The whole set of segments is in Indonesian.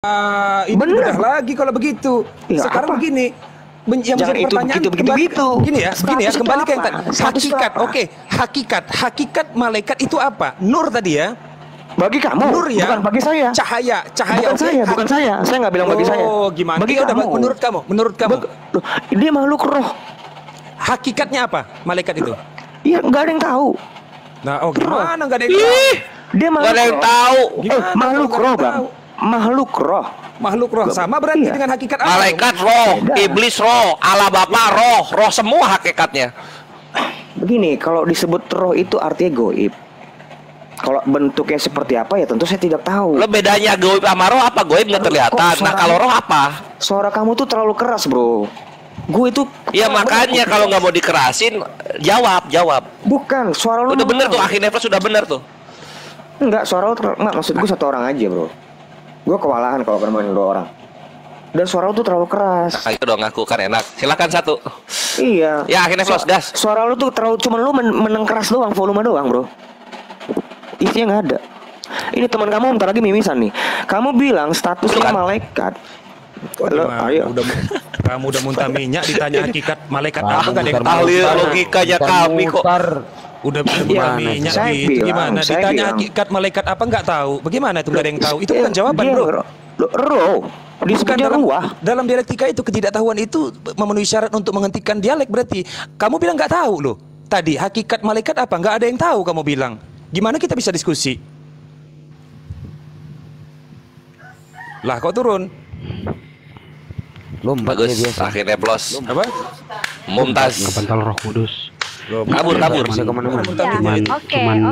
Ini udah lagi kalau begitu. Ya, sekarang apa? Begini, yang menjadi pertanyaan begitu. Begini ya, kembali ke yang tadi. Hakikat, oke. Hakikat malaikat itu apa? Nur tadi ya. Bagi kamu, nur ya? Bukan bagi saya. Cahaya. Bukan saya. Saya nggak bilang bagi saya. Oh, gimana? Bagi kamu. Menurut kamu. Dia makhluk roh. Hakikatnya apa? Malaikat itu? Iya, nggak ada yang tahu. Nah, gimana nggak ada yang tahu? Dia nggak ada yang tahu. Makhluk roh, Bang. Makhluk roh sama berarti dengan hakikat apa? Malaikat roh, iblis roh, Allah Bapa roh semua hakikatnya. Begini, kalau disebut roh itu artinya goib. Kalau bentuknya seperti apa ya tentu saya tidak tahu. Lo bedanya goib sama roh apa? Goib nggak terlihatan. Nah kalau roh apa? Suara kamu tuh terlalu keras, bro. Gue itu. Ya makanya kalau nggak mau dikerasin, jawab. Bukan, suara lo udah bener tuh, akhirnya sudah bener tuh. Enggak, suara lo enggak, maksud gue satu orang aja, bro. Gue kewalahan kalau bermain 2 orang. Dan suara lu tuh terlalu keras. Nah, itu dong aku kan enak. Silakan satu. Iya. Ya akhirnya close gas. Suara lu tuh terlalu, cuman lu meneng keras doang, volume doang, bro. Isinya nggak ada. Ini teman kamu bentar lagi mimisan nih. Kamu bilang statusnya malaikat. Ayo. Kamu udah muntah minyak ditanya hakikat malaikat apa nggak ada yang tahu. Ahli logikanya kami kok. Udah muntah minyak gitu. Gimana? Ditanya hakikat malaikat apa nggak tahu. Bagaimana itu nggak ada yang tahu? Itu bukan jawaban, bro. Roh. Bukan dalam dialektika itu, ketidaktahuan itu memenuhi syarat untuk menghentikan dialek. Berarti kamu bilang nggak tahu loh. Tadi hakikat malaikat apa? Nggak ada yang tahu kamu bilang. Gimana kita bisa diskusi? Lah kok turun? Bagus, akhirnya plus. Apa? Mumtaz. Kepental Roh Kudus. Kabur. Bisa kemana-mana.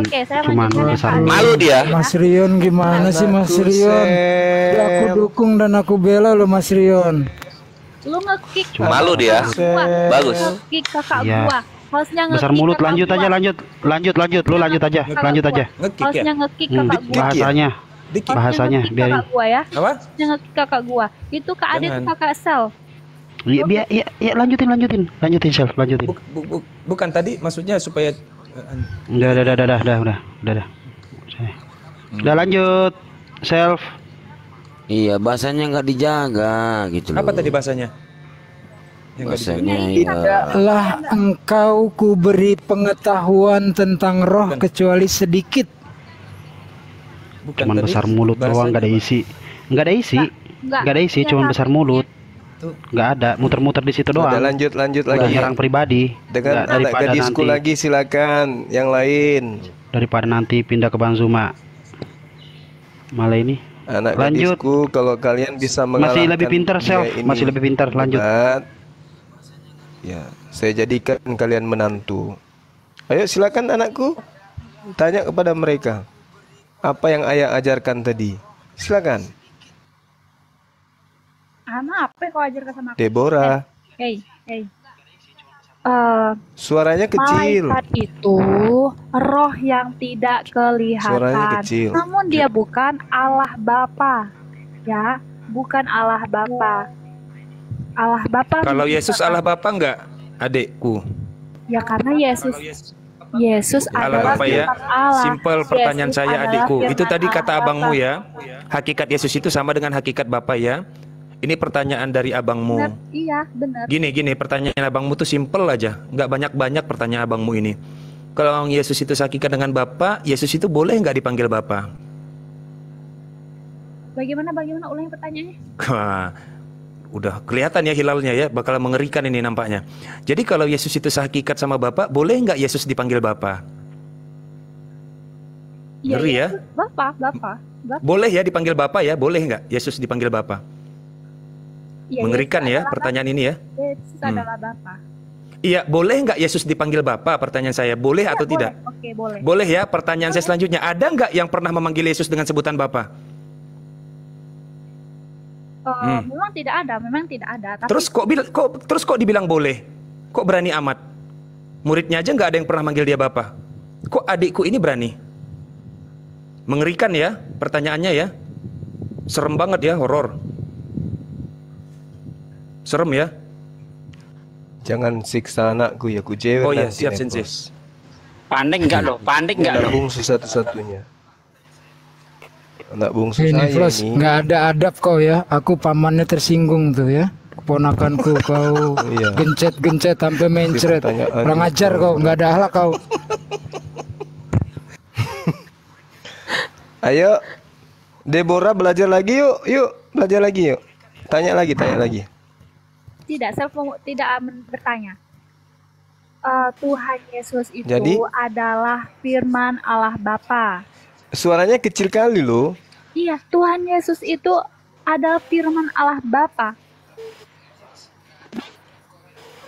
Oke, saya cuman besar. Malu dia. Mas Rion gimana sih Mas Rion? Aku dukung dan aku bela lo Mas Rion. Lu nge-kick. Malu dia. Bagus. Nge-kick kakak gua. Hostnya besar mulut, lanjut aja. Lu lanjut aja. Hostnya nge-kick kakak gua. Bahasanya biarin. Kakak gua ya. Apa? Nge-kick kakak gua. Itu Kak Adit kakak Sel. Iya, lanjutin, Self, lanjutin. Bukan tadi maksudnya supaya Udah. Udah lanjut, Self. Iya, bahasanya nggak dijaga gitu loh. Apa tadi bahasanya? Bahasanya lah engkau ku beri pengetahuan tentang roh kecuali sedikit. Cuman besar mulut doang, nggak ada isi. Nggak ada isi, cuman besar mulut. Nggak ada, muter-muter di situ doang. Lanjut lagi. Nyerang pribadi. Dengan anak gadisku lagi, silakan yang lain. Daripada nanti pindah ke Bang Zuma. Malah ini. Anak lanjut. Gadisku, kalau kalian bisa mengalahkan. Masih lebih pintar, Self. Masih lebih pintar. Lanjut. Ya, saya jadikan kalian menantu. Ayo silakan anakku. Tanya kepada mereka. Apa yang ayah ajarkan tadi? Silakan. Anak apa kau ajarkan sama aku? Deborah. Hey. Suaranya kecil. Malaikat itu roh yang tidak kelihatan. Suaranya kecil. Namun dia bukan Allah Bapa. Ya, bukan Allah Bapa. Allah Bapa. Kalau Yesus Allah Bapa enggak, adikku? Ya karena Yesus adalah Bapa ya. Allah. Simpel pertanyaan Yesus saya, adikku. Itu tadi kata Allah abangmu Bapa. ya. Hakikat Yesus itu sama dengan hakikat Bapa ya. Ini pertanyaan dari abangmu. Benar, iya, benar. Gini, pertanyaan abangmu tuh simpel aja, nggak banyak pertanyaan abangmu ini. Kalau Yesus itu hakikat dengan Bapa, Yesus itu boleh nggak dipanggil Bapa? Bagaimana ulangi pertanyaannya? Wah, udah kelihatan ya hilalnya ya, bakal mengerikan ini nampaknya. Jadi kalau Yesus itu hakikat sama Bapa, boleh nggak Yesus dipanggil Bapa? Ngeri ya? Bapak. Boleh ya dipanggil Bapa ya? Boleh nggak Yesus dipanggil Bapa? Ya, mengerikan ya pertanyaan ini ya. Yesus adalah Bapa. Iya, boleh nggak Yesus dipanggil Bapa? Pertanyaan saya, boleh ya, atau boleh. tidak? Oke, boleh. Boleh ya. Pertanyaan saya selanjutnya, ada nggak yang pernah memanggil Yesus dengan sebutan Bapa? Memang tidak ada. Tapi... Terus kok dibilang boleh? Kok berani amat? Muridnya aja nggak ada yang pernah manggil dia Bapa. Kok adikku ini berani? Mengerikan ya pertanyaannya ya. Serem banget ya, horor. Serem ya. Jangan siksa anakku ya, ku jewer. Oh iya, siap Sensis. Pandai enggak loh? Nabung satu-satunya. anak bungsu Ini saya Flos, ini. nggak ada adab kau ya. Aku pamannya tersinggung tuh ya. Keponakanku kau Iya. gencet-gencet sampai mencret. Pertanyaan Kurang itu. ajar kau, nggak ada akhlak kau. Ayo, Deborah belajar lagi yuk, belajar lagi yuk. Tanya lagi. Tidak, saya tidak bertanya. Tuhan Yesus itu Jadi? adalah firman Allah Bapa. Suaranya kecil kali loh. Iya, Tuhan Yesus itu adalah firman Allah Bapa.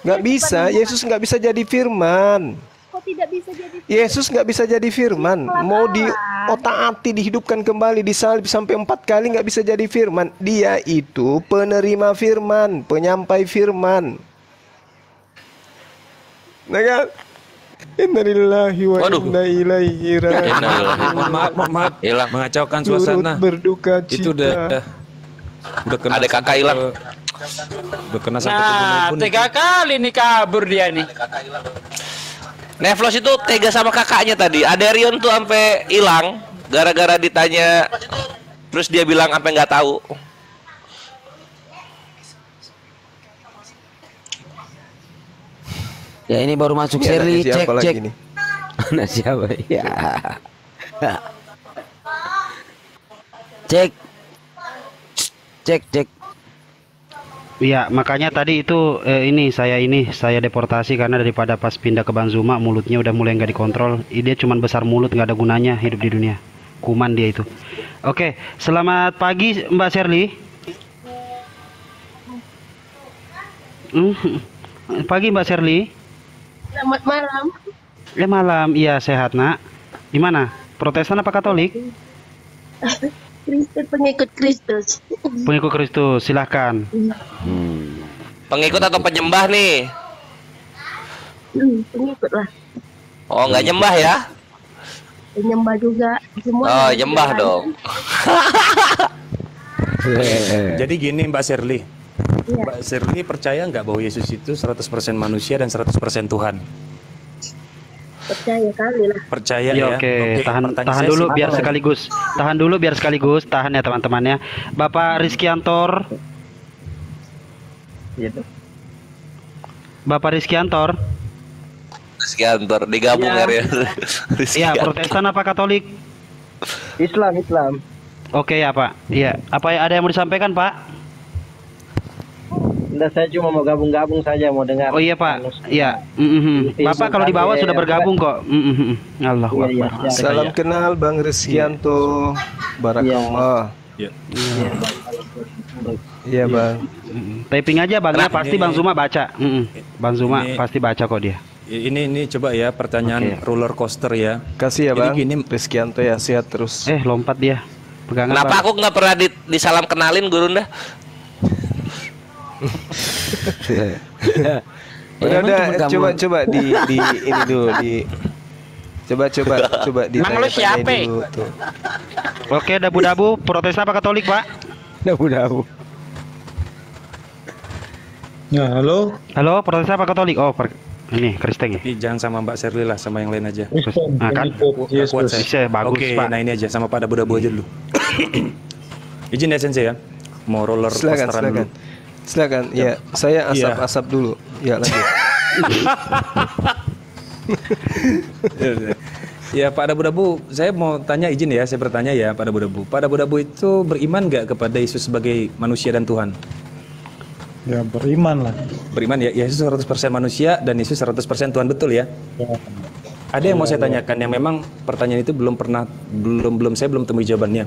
Nggak bisa, Yesus nggak bisa jadi firman. Kok tidak bisa jadi firman? Yesus nggak bisa jadi firman. Mau di otak-atik dihidupkan kembali, disalib sampai 4 kali nggak bisa jadi firman. Dia itu penerima firman, penyampai firman. Nah kan? Innalillahi wa Waduh. inna ilaihi raji'un. Mohon maaf, Hilang. mengacaukan Turut suasana. berduka cita. Itu udah kena Ada kakak hilang. Udah kena sampai ke Nah, gunung. 3 kali nih kabur dia nih. Nevlos itu tega sama kakaknya tadi. Aderion tuh sampai hilang gara-gara ditanya, terus dia bilang sampai nggak tahu. Ya ini baru masuk Ini seri, anaknya cek siapa lagi cek. nih? Anak siapa ya? Cek. Cek. Iya, makanya tadi itu saya deportasi karena daripada pas pindah ke Bang Zuma mulutnya udah mulai nggak dikontrol. Dia cuman besar mulut, nggak ada gunanya hidup di dunia. Kuman dia itu. Oke, selamat pagi Mbak Sherly. Pagi Mbak Sherly. Selamat malam. Malam, iya sehat nak. Di mana? Protestan apa Katolik? Kristen, pengikut Kristus. Pengikut Kristus, silahkan. Pengikut atau penyembah nih? Pengikut lah. Oh, nggak nyembah ya? Penyembah juga. Semua Oh, nyembah dong. Jadi gini Mbak Sherly. Iya. Mbak Sherly percaya nggak bahwa Yesus itu 100% manusia dan 100% Tuhan? Percaya kali lah. Percaya Ya, ya. oke, tahan pertanyaan saya dulu sih- biar sekaligus. Tahan ya teman-temannya. Bapak Rizkiantor. Bapak Rizkiantor. Rizkiantor digabung ya. Iya, Rizkiantor. Protestan apa Katolik? Islam. Oke ya Pak. Iya. Apa ada yang mau disampaikan Pak? Nah, saya cuma mau gabung-gabung saja, mau dengar. Oh iya Pak. Iya. Bapak kalau di bawah sudah bergabung kok. Allahu Iya, Akbar. iya. Salam kenal Bang Rizkianto. Barakallah. Iya Bang. Typing aja Bang, ya pasti Ini- Bang Zuma baca. Bang Zuma Ini- pasti baca kok dia. Ini coba ya pertanyaan roller coaster ya. Kasih ya Jadi Bang. gini, Rizkianto ya, sehat terus. Lompat dia. Pegangan Kenapa Bang. aku nggak pernah disalam kenalin Gurunda? Udah, coba di ini dulu di coba ditanya Emang lu siapa? dulu tuh. Oke, dabu-dabu Protestan apa Katolik, Pak? Dabu. Ya, halo. Halo, Protestan apa Katolik? Oh, ini Kristen ya. jangan sama Mbak Sherly lah, sama yang lain aja. Nah, kan Kuat saya. Bisa, bagus, Oke, Pak. nah ini aja sama Pak dabu-dabu aja dulu. Izin ya Sensei ya. Mau roller coasteran dulu. Silakan. Ya, saya asap dulu. Ya, lanjut. Ya Pak Dabu-Dabu, saya mau tanya izin ya, saya bertanya ya Pak Dabu-Dabu. Pak Dabu-Dabu itu beriman nggak kepada Yesus sebagai manusia dan Tuhan? Ya beriman lah. Beriman ya, Yesus 100% manusia dan Yesus 100% Tuhan, betul ya? Ada yang mau saya tanyakan yang memang pertanyaan itu belum saya belum temui jawabannya.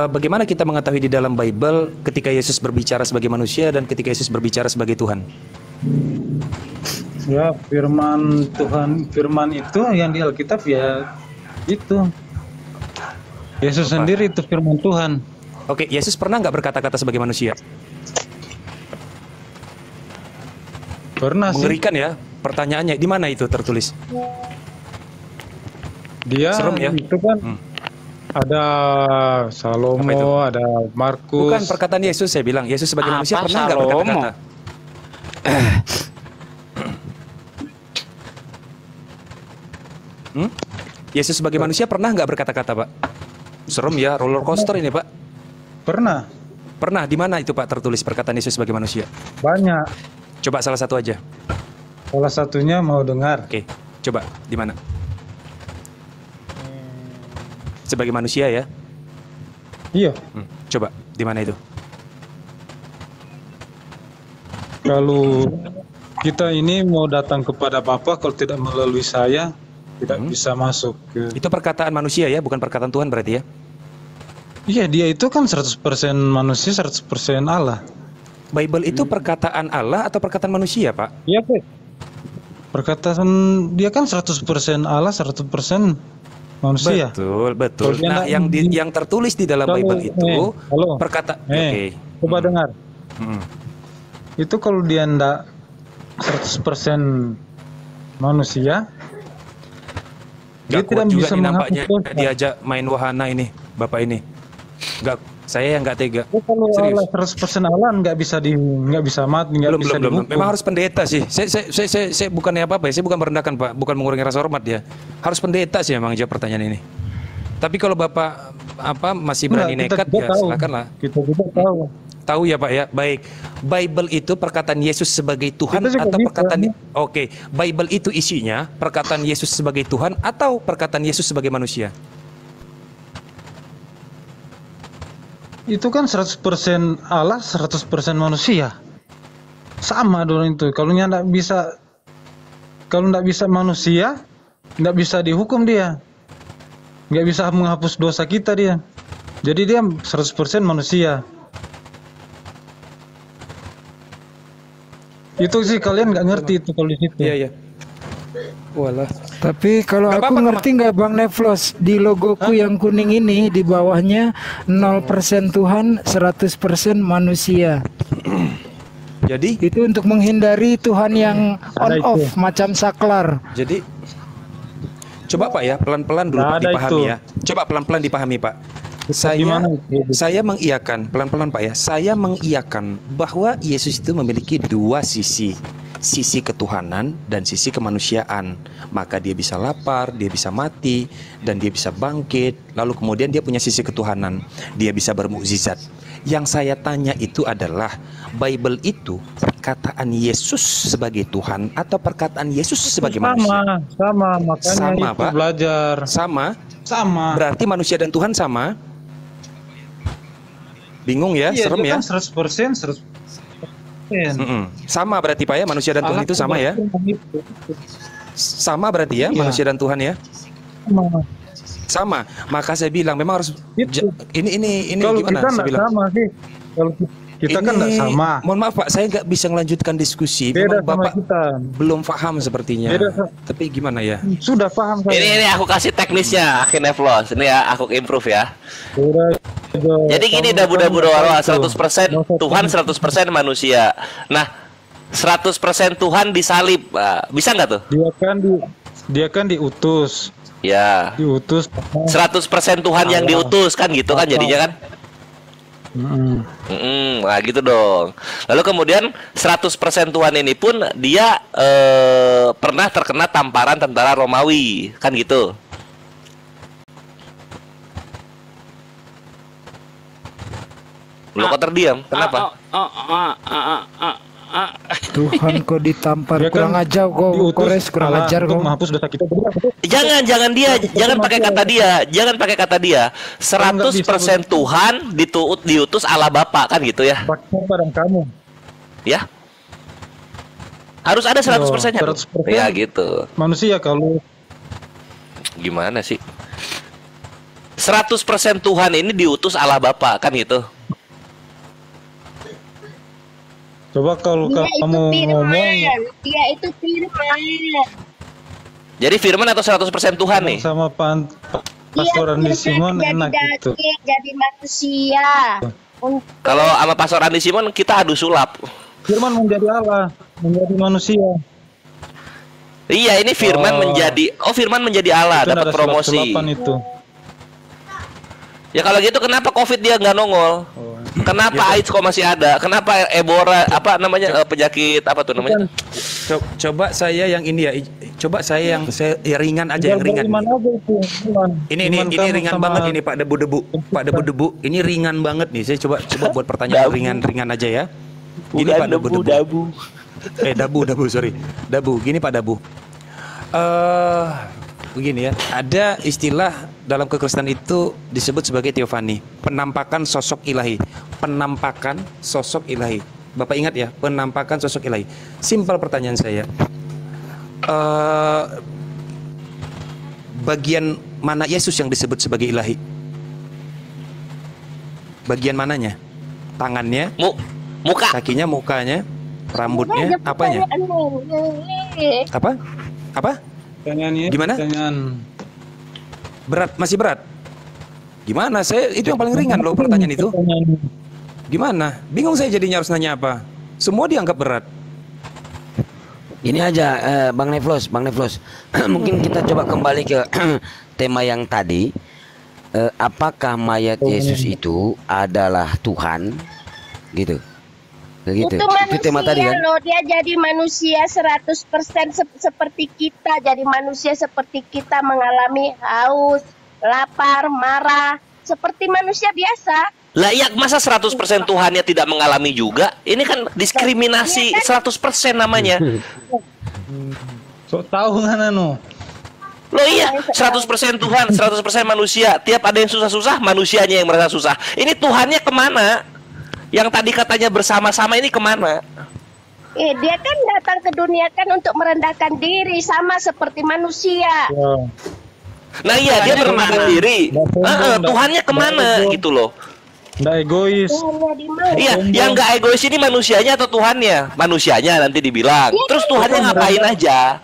Bagaimana kita mengetahui di dalam Bible ketika Yesus berbicara sebagai manusia dan ketika Yesus berbicara sebagai Tuhan? Ya firman Tuhan, firman itu yang di Alkitab ya itu. Yesus sendiri itu firman Tuhan. Oke, Yesus pernah nggak berkata-kata sebagai manusia? Pernah sih. Mengerikan ya pertanyaannya. Di mana itu tertulis? Dia Serem ya? itu kan ada Salomo, ada Markus. Bukan perkataan Yesus, saya bilang Yesus sebagai Apa manusia pernah nggak Salomo? berkata-kata? Yesus sebagai manusia pernah nggak berkata-kata, Pak? serem ya, roller coaster ini Pak. Pernah. Pernah di mana itu Pak tertulis perkataan Yesus sebagai manusia? Banyak. Coba salah satu aja. Salah satunya mau dengar. Oke, coba di mana? Sebagai manusia ya? Iya. Coba di mana itu? Kalau kita ini mau datang kepada Bapa, kalau tidak melalui saya, tidak bisa masuk ke... Itu perkataan manusia ya, bukan perkataan Tuhan berarti ya? Iya, dia itu kan 100% manusia, 100% Allah. Bible itu perkataan Allah atau perkataan manusia, Pak? Iya, Pak. Perkataan dia kan 100% Allah, 100% manusia. Betul, betul. Kalau Nah, yang tertulis di dalam Bible itu Oke. Coba dengar. Itu kalau dia ndak 100% manusia, dia tidak juga bisa nih nampaknya menghapus dosa. diajak main wahana ini, Bapak ini. Saya yang nggak tega. Kalau Serius. Allah 100% Allah nggak bisa mati, nggak bisa Belum. dihukum. Memang harus pendeta sih. Saya bukannya apa-apa ya. Saya bukan merendahkan Pak, bukan mengurangi rasa hormat ya. Harus pendeta sih memang jawab pertanyaan ini. Tapi kalau Bapak masih berani Kita nekat juga ya tahu. silakanlah. Kita juga tahu. Tahu ya Pak ya. Baik. Bible itu perkataan Yesus sebagai Tuhan Kita juga atau bisa. perkataan Oke, Bible itu isinya perkataan Yesus sebagai Tuhan atau perkataan Yesus sebagai manusia? Itu kan 100% Allah, 100% manusia. Sama dong itu. Kalau nggak bisa manusia, nggak bisa dihukum dia. Nggak bisa menghapus dosa kita dia. Jadi dia 100% manusia. Itu sih kalian nggak ngerti itu kalau di situ. Iya. Walah. Tapi kalau aku ngerti nggak Bang Neflos, di logoku yang kuning ini di bawahnya 0% Tuhan, 100% manusia. Jadi itu untuk menghindari Tuhan yang on off macam saklar. Jadi coba Pak ya, pelan-pelan dulu Pak dipahami ya. Coba pelan-pelan dipahami Pak. Saya mengiyakan, pelan-pelan Pak ya. Saya mengiyakan bahwa Yesus itu memiliki dua sisi. Sisi ketuhanan dan sisi kemanusiaan. Maka dia bisa lapar, dia bisa mati, dan dia bisa bangkit. Lalu kemudian dia punya sisi ketuhanan. Dia bisa bermukjizat. Yang saya tanya itu adalah, Bible itu perkataan Yesus sebagai Tuhan atau perkataan Yesus sebagai manusia? Sama, makanya Sama, itu Pak. belajar. Sama? Sama. Berarti manusia dan Tuhan sama? Bingung ya, Iya, serem dia ya? kan 100%. Sama berarti Pak ya, manusia dan Tuhan itu sama ya? Sama berarti ya, manusia dan Tuhan ya? Sama. Maka saya bilang memang harus ini Kalau gimana? kita Saya nggak bilang. sama sih. Kalau kita kan nggak sama. Mohon maaf Pak, saya nggak bisa melanjutkan diskusi. Beda Memang sama Bapak kita. belum paham sepertinya. Beda. Tapi gimana ya? Sudah paham saya. Ini aku kasih teknisnya, akhirnya Flos. Ini ya aku improve ya. Jadi gini dabu-dabu doa 100% Tuhan, 100% manusia. Nah, 100% Tuhan disalib. Bisa nggak tuh? Dia kan diutus. Ya. Diutus. 100% Tuhan yang diutus kan gitu kan jadinya kan? Nah gitu dong. Lalu kemudian 100% Tuhan ini pun dia pernah terkena tamparan tentara Romawi kan gitu. Lo kok terdiam? Kenapa? Tuhan kok ditampar, Dia kurang kan ajar kok, Kores kurang Allah ajar untuk kok. menghapus dosa kita. Jangan dia, jangan pakai kata dia, jangan pakai kata dia. 100% Tuhan diutus Allah Bapa kan gitu ya? Barang kamu. Ya. Harus ada 100%-nya. 100%. Ya gitu. Manusia kalau Gimana sih? 100% Tuhan ini diutus Allah Bapa kan gitu. coba kalau kamu ngomong Dia itu firman. Jadi firman atau 100% Tuhan nih? sama Pastor Andi Simon enak gitu. Jadi manusia. Kalau sama Pastor Andi Simon kita adu sulap. Firman menjadi Allah, menjadi manusia. Iya, ini firman firman menjadi Allah, Itu dapat ada promosi. sulap-sulapan itu. Ya kalau gitu kenapa Covid dia nggak nongol? Kenapa AIDS kok masih ada? Kenapa Ebola penyakit apa tuh namanya? Coba saya yang ini ya, Coba saya ya ringan aja, yang ringan. Ini ringan banget ini Pak Debu-debu. Pak Debu-debu, ini ringan banget nih. Saya coba buat pertanyaan ringan aja ya. Gini Pak Debu-debu. Dabu, sorry. Dabu, gini Pak Dabu. Begini ya, ada istilah dalam kekristenan itu disebut sebagai teofani, penampakan sosok ilahi. Penampakan sosok ilahi. Bapak ingat ya, penampakan sosok ilahi. Simpel pertanyaan saya. Bagian mana Yesus yang disebut sebagai ilahi? Bagian mananya? Tangannya? Muka. Kakinya, mukanya, rambutnya, apanya? Apa? Gimana? Berat, masih berat. Gimana? Itu yang paling ringan loh pertanyaan itu. Gimana? Bingung saya jadinya harus nanya apa. Semua dianggap berat. Ini aja Bang Neflos. Mungkin kita coba kembali ke tema yang tadi. Apakah mayat Yesus itu adalah Tuhan? Gitu. Begitu. Itu tema tadi kan. Loh, dia jadi manusia 100% seperti kita. Jadi manusia seperti kita, mengalami haus, lapar, marah, seperti manusia biasa. Lah iya, masa 100% Tuhannya tidak mengalami juga? Ini kan diskriminasi 100% namanya. So tahu kan anu. Loh iya, 100% Tuhan, 100% manusia. Tiap ada yang susah-susah, manusianya yang merasa susah. Ini Tuhannya kemana? Yang tadi katanya bersama-sama ini kemana? Dia kan datang ke dunia kan untuk merendahkan diri, sama seperti manusia. Nah iya, dia merendahkan diri. Tuhannya kemana gitu loh. Nggak egois. Iya, yang nggak egois ini manusianya atau Tuhannya? Manusianya nanti dibilang. Terus Tuhannya ngapain aja?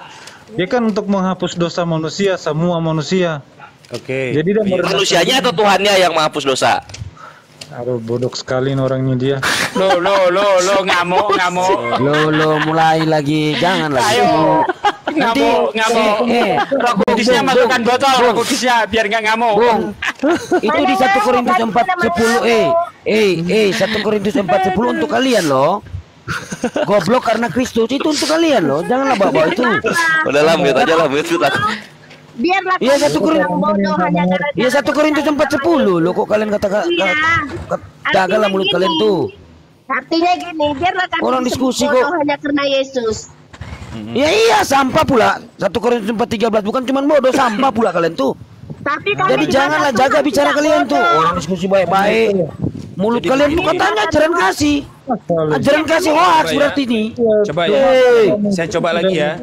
Dia kan untuk menghapus dosa manusia, semua manusia. Oke. Jadi dia manusianya atau Tuhannya yang menghapus dosa? Aduh, bodoh sekali orangnya dia. Lo ngamuk. Lo mulai lagi, jangan lagi. Ayo. Ngamuk. Rokudisnya masukkan botol, rokudisnya biar nggak ngamuk. Bung, itu di 1 Korintus 4:10. 1 Korintus 4:10 untuk kalian loh. Goblok karena Kristus itu untuk kalian loh. Janganlah bawa itu. Udah lah, mute aja lah, mute lah. Biarlah iya 1 Korintus 4:10 lo kok kalian kata jagalah mulut kalian tuh. Artinya gini, biarlah kami orang diskusi kok hanya karena Yesus. Ya iya, sampah pula. 1 Korintus 4:13 bukan cuma bodoh, sampah pula kalian tuh. Jadi janganlah jaga bicara kalian tuh. Orang diskusi baik-baik. Mulut kalian tuh katanya ajaran kasih. Ajaran kasih hoax berarti ini. Coba ya. Saya coba lagi ya.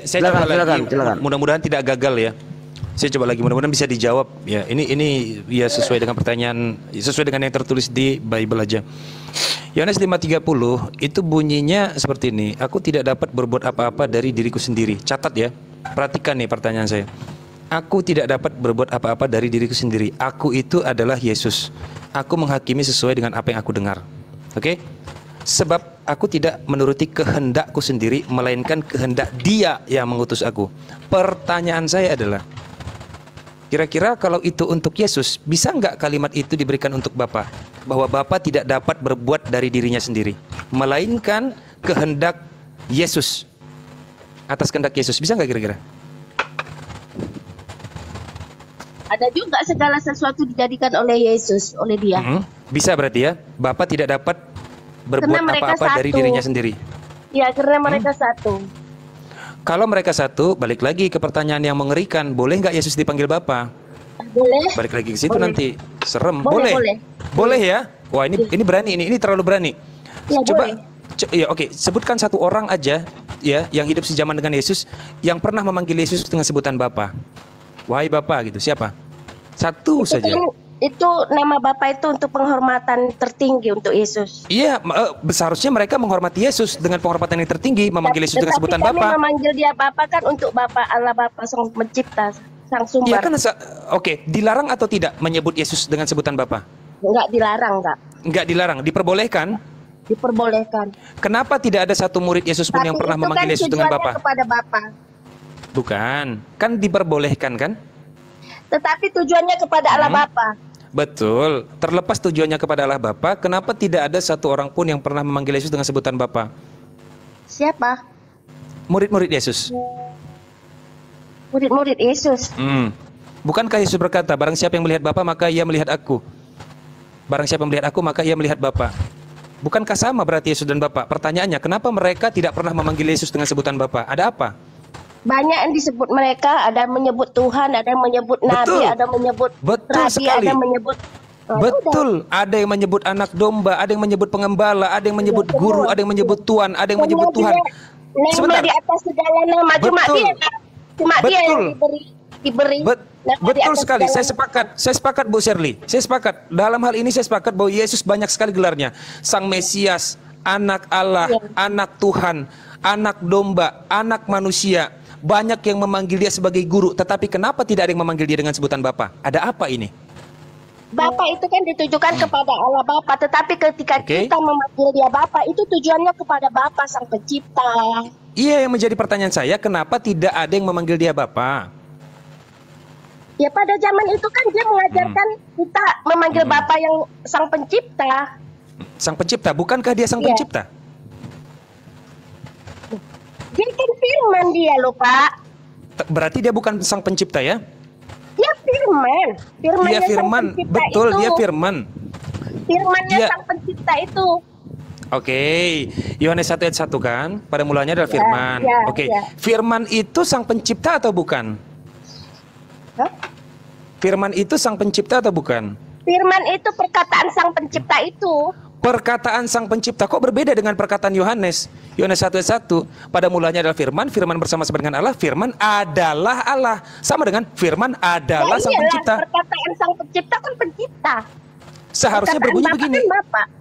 Saya coba lagi. Mudah-mudahan tidak gagal ya. Saya coba lagi, mudah-mudahan bisa dijawab ya. Ini ya sesuai dengan pertanyaan, sesuai dengan yang tertulis di Bible aja. Yohanes 5:30 itu bunyinya seperti ini. Aku tidak dapat berbuat apa-apa dari diriku sendiri. Catat ya. Perhatikan nih pertanyaan saya. Aku tidak dapat berbuat apa-apa dari diriku sendiri. Aku itu adalah Yesus. Aku menghakimi sesuai dengan apa yang aku dengar. Oke? Sebab aku tidak menuruti kehendakku sendiri, melainkan kehendak Dia yang mengutus aku. Pertanyaan saya adalah, kira-kira kalau itu untuk Yesus, bisa nggak kalimat itu diberikan untuk Bapa? Bahwa Bapa tidak dapat berbuat dari dirinya sendiri, melainkan kehendak Yesus. Atas kehendak Yesus, bisa nggak kira-kira? Ada juga segala sesuatu dijadikan oleh Yesus, oleh Dia. Bisa berarti ya, Bapa tidak dapat berbuat apa-apa dari dirinya sendiri. Ya, karena mereka satu. Kalau mereka satu, balik lagi ke pertanyaan yang mengerikan, boleh nggak Yesus dipanggil Bapa? Boleh. Balik lagi ke situ nanti, serem. Boleh ya? Wah ini berani, ini terlalu berani. Ya, Coba, ya oke, sebutkan satu orang aja ya yang hidup sejaman dengan Yesus yang pernah memanggil Yesus dengan sebutan Bapa. Wahai Bapa gitu, siapa? Satu saja. Itu nama Bapa itu untuk penghormatan tertinggi untuk Yesus. Iya, seharusnya mereka menghormati Yesus dengan penghormatan yang tertinggi, memanggil Yesus dengan sebutan Bapa. Tapi kami memanggil Dia Bapa kan untuk Bapa Allah, Bapa Sang Pencipta, Sang Sumber. Iya kan, oke, dilarang atau tidak menyebut Yesus dengan sebutan Bapa? Enggak dilarang, enggak. Enggak dilarang, diperbolehkan? Diperbolehkan. Kenapa tidak ada satu murid Yesus pun yang pernah memanggil Yesus dengan Bapa? Kepada Bapa. Bukan, kan diperbolehkan kan? Tetapi tujuannya kepada Allah Bapa. Betul, terlepas tujuannya kepada Allah Bapa, kenapa tidak ada satu orang pun yang pernah memanggil Yesus dengan sebutan Bapa? Siapa? Murid-murid Yesus. Murid-murid Yesus. Bukankah Yesus berkata, barang siapa yang melihat Bapa maka ia melihat aku. Barang siapa yang melihat aku maka ia melihat Bapa. Bukankah sama berarti Yesus dan Bapa? Pertanyaannya, kenapa mereka tidak pernah memanggil Yesus dengan sebutan Bapa? Ada apa? Banyak yang disebut mereka, ada yang menyebut Tuhan, ada yang menyebut Nabi, ada yang menyebut Rabi, ada yang menyebut betul, ada yang menyebut anak domba, ada yang menyebut pengembala, ada yang menyebut guru, ada yang menyebut Tuhan, ada yang menyebut Tuhan. Nama di atas segala nama, cuma dia yang diberi. Betul sekali, saya sepakat Bu Shirley. Saya sepakat, dalam hal ini saya sepakat bahwa Yesus banyak sekali gelarnya. Sang Mesias, anak Allah, anak Tuhan, anak domba, anak manusia. Banyak yang memanggil dia sebagai guru, tetapi kenapa tidak ada yang memanggil dia dengan sebutan Bapa? Ada apa ini? Bapa itu kan ditujukan kepada Allah Bapa, tetapi ketika kita memanggil dia Bapa, itu tujuannya kepada Bapa Sang Pencipta. Iya, yang menjadi pertanyaan saya, kenapa tidak ada yang memanggil dia Bapa? Ya pada zaman itu kan dia mengajarkan kita memanggil Bapa yang Sang Pencipta. Sang Pencipta, bukankah dia Sang Pencipta? Dia kan firman dia loh Pak. Berarti dia bukan Sang Pencipta ya? Dia firman. Dia firman, betul itu. Dia firman. Firmannya Sang Pencipta itu. Oke, Yohanes 1 ayat 1 kan? Pada mulanya adalah firman. Firman itu Sang Pencipta atau bukan? Firman itu Sang Pencipta atau bukan? Firman itu perkataan Sang Pencipta itu. Perkataan Sang Pencipta kok berbeda dengan perkataan Yohanes? Yohanes 1 ayat 1, pada mulanya adalah firman, firman bersama-sama dengan Allah, firman adalah Allah. Sama dengan firman adalah Sang Pencipta. Perkataan Sang Pencipta kan pencipta. Seharusnya berbunyi begini.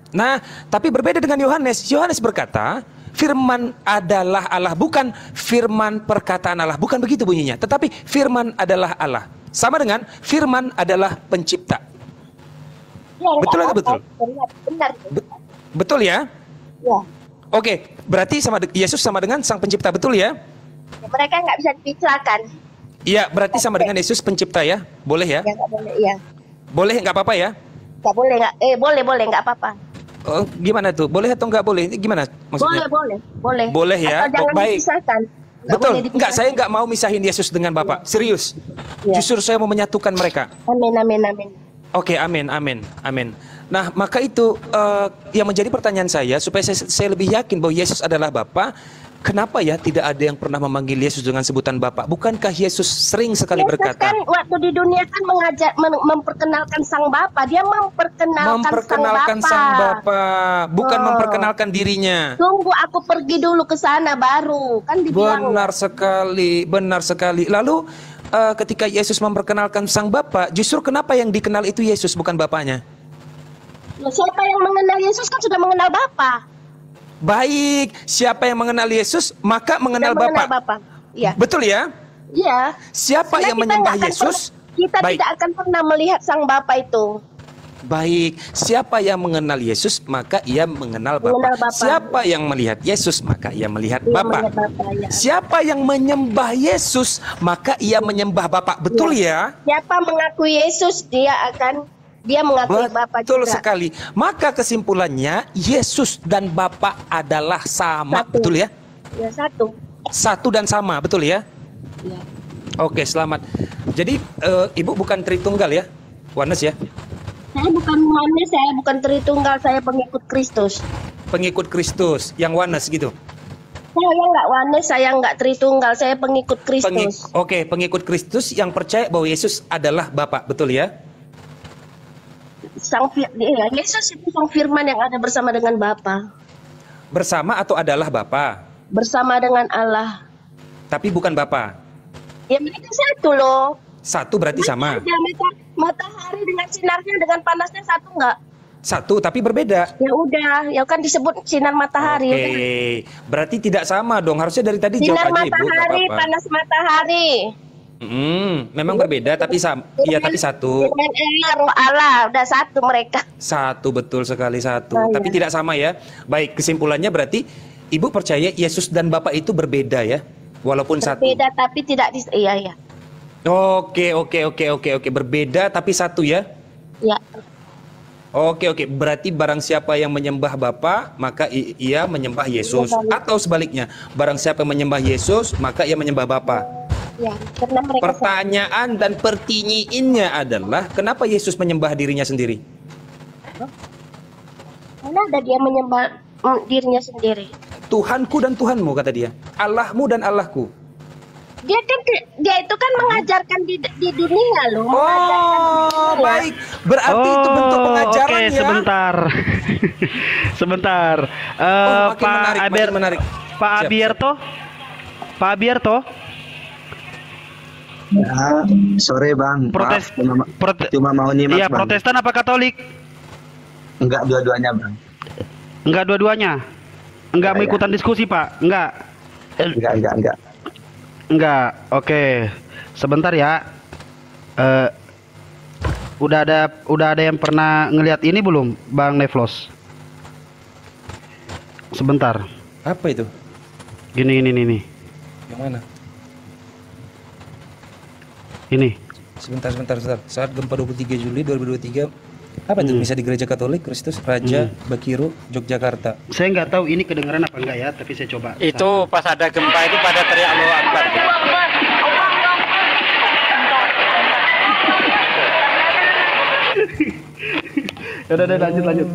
Nah, tapi berbeda dengan Yohanes. Yohanes berkata, firman adalah Allah, bukan firman perkataan Allah, bukan begitu bunyinya. Tetapi firman adalah Allah. Sama dengan firman adalah pencipta. Betul atau betul? Benar. Betul ya? Ya. Oke, berarti Yesus sama dengan Sang Pencipta, betul ya? Mereka nggak bisa dipisahkan. Iya, berarti sama dengan Yesus Pencipta ya? Boleh ya? Ya nggak boleh, iya. Boleh, nggak apa-apa ya? Nggak boleh, nggak. Boleh, nggak apa-apa. Oh, gimana tuh? Boleh atau nggak boleh? Ini gimana maksudnya? Boleh. Boleh ya? Atau jangan dipisahkan. Betul. Enggak, saya nggak mau misahin Yesus dengan Bapak. Serius. Justru saya mau menyatukan mereka. Amin. Oke, amin. Nah, maka itu yang menjadi pertanyaan saya, supaya saya lebih yakin bahwa Yesus adalah Bapa. Kenapa ya tidak ada yang pernah memanggil Yesus dengan sebutan Bapa? Bukankah Yesus sering sekali berkata? Yesus kan waktu di dunia kan memperkenalkan Sang Bapa. Dia memperkenalkan Sang Bapa, bukan memperkenalkan dirinya. Tunggu aku pergi dulu ke sana baru kan dibilang. Benar sekali. Lalu ketika Yesus memperkenalkan Sang Bapa, justru kenapa yang dikenal itu Yesus bukan Bapanya? Siapa yang mengenal Yesus kan sudah mengenal Bapa. Baik, siapa yang mengenal Yesus maka mengenal Bapa. Ya. Betul ya? Iya. Siapa yang menyembah Yesus? Kita tidak akan pernah melihat Sang Bapa itu. Baik, siapa yang mengenal Yesus maka ia mengenal Bapa. Siapa yang melihat Yesus maka ia melihat Bapa. Siapa yang menyembah Yesus maka ia menyembah Bapa. Betul ya? Siapa mengakui Yesus dia mengakui Bapa juga. Betul sekali. Maka kesimpulannya Yesus dan Bapa adalah sama, betul ya? Ya, satu. Satu dan sama, betul ya? Ya. Oke, selamat. Jadi Ibu bukan Tritunggal ya? Oneness ya? Saya bukan Oneness, saya bukan Tritunggal, saya pengikut Kristus. Pengikut Kristus, yang Oneness gitu? Saya nggak Oneness, saya nggak Tritunggal, saya pengikut Kristus. Oke, pengikut Kristus yang percaya bahwa Yesus adalah Bapa, betul ya? Yesus itu Sang Firman yang ada bersama dengan Bapa. Bersama atau adalah Bapa? Bersama dengan Allah. Tapi bukan Bapa. Ya mereka satu loh. Satu berarti sama. Matahari dengan sinarnya dengan panasnya satu nggak? Satu tapi berbeda. Ya udah, ya kan disebut sinar matahari. Oke, berarti tidak sama dong. Harusnya dari tadi sinar jawab aja Ibu. Sinar matahari, panas matahari. Memang berbeda tapi sama. Iya tapi satu. Dengan roh Allah udah satu mereka. Satu, betul sekali satu. Tapi tidak sama ya. Baik, kesimpulannya berarti Ibu percaya Yesus dan Bapa itu berbeda ya, walaupun satu. Berbeda tapi tidak iya. Oke. Berbeda tapi satu ya. Ya. Oke. Berarti barang siapa yang menyembah Bapa maka ia menyembah Yesus. Atau sebaliknya, barang siapa yang menyembah Yesus maka ia menyembah Bapa. Ya, karena mereka Pertanyaan dan pertinyiinnya adalah kenapa Yesus menyembah dirinya sendiri? mana ada dia menyembah dirinya sendiri. Tuhanku dan Tuhanmu kata dia. Allahmu dan Allahku. Dia itu kan mengajarkan di dunia loh. Oh, baik. Berarti itu bentuk pengajaran Oke, ya. sebentar. Sebentar. makin menarik. Pak Abierto. Pak Abierto. Ya, sore Bang. Protes. Cuma mau nyimak Iya, Bang. Protestan apa Katolik? Enggak dua-duanya Bang. Enggak dua-duanya. Enggak mau ikutan diskusi, Pak. Enggak. Enggak. Oke. Sebentar ya. Udah ada yang pernah ngelihat ini belum, Bang Neflos? Sebentar. Apa itu? Gini. Yang mana? Ini. Sebentar. Saat gempa 23 Juli 2023. Apa itu? Misa di Gereja Katolik Kristus Raja Bakiro, Yogyakarta. Saya nggak tahu ini kedengeran apa enggak ya, tapi saya coba. Itu pas ada gempa itu pada teriak Allahu Akbar. Udah lanjut.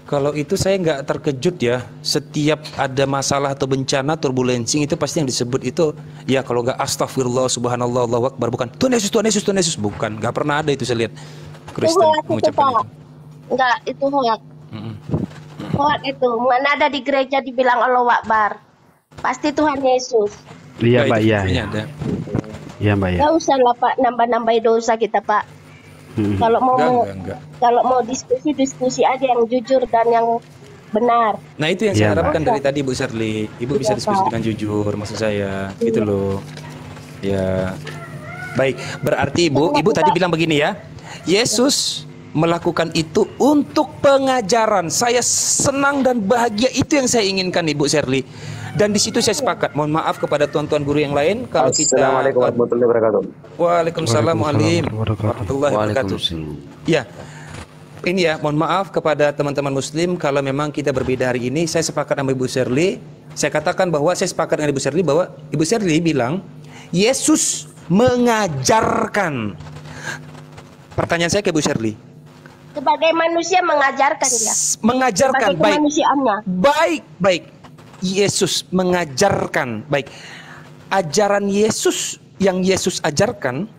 Kalau itu saya nggak terkejut ya. Setiap ada masalah atau bencana turbulensi itu pasti yang disebut itu ya kalau nggak astagfirullah subhanallah Allahu akbar, bukan Tuhan Yesus, bukan, nggak pernah ada itu saya lihat Kristen mengucapkan itu. Enggak, itu hoax. Hoax itu mana ada di gereja dibilang Allahu Akbar. Pasti Tuhan Yesus. Iya Mbak, iya. Iya Mbak ya. Nggak usah lah Pak nambah-nambahin dosa kita Pak. Kalau mau diskusi aja yang jujur dan yang benar. Nah itu yang saya harapkan dari tadi Bu Sherly. Ibu bisa diskusi dengan jujur, maksud saya gitu loh. Ya baik, berarti Ibu tadi bilang begini ya, Yesus melakukan itu untuk pengajaran. Saya senang dan bahagia, itu yang saya inginkan Ibu Sherly. Dan di situ saya sepakat. Mohon maaf kepada tuan-tuan guru yang lain kalau kita. Assalamualaikum warahmatullahi wabarakatuh. Waalaikumsalam warahmatullahi wabarakatuh. Ya, ini ya, mohon maaf kepada teman-teman Muslim kalau memang kita berbeda hari ini. Saya sepakat sama Ibu Sherly. Saya katakan bahwa saya sepakat dengan Ibu Sherly bahwa Ibu Sherly bilang Yesus mengajarkan. Pertanyaan saya ke Ibu Sherly. Sebagai manusia mengajarkan ya. Mengajarkan, baik. Kemanusiaannya. Baik. Yesus mengajarkan, baik. Ajaran Yesus yang Yesus ajarkan,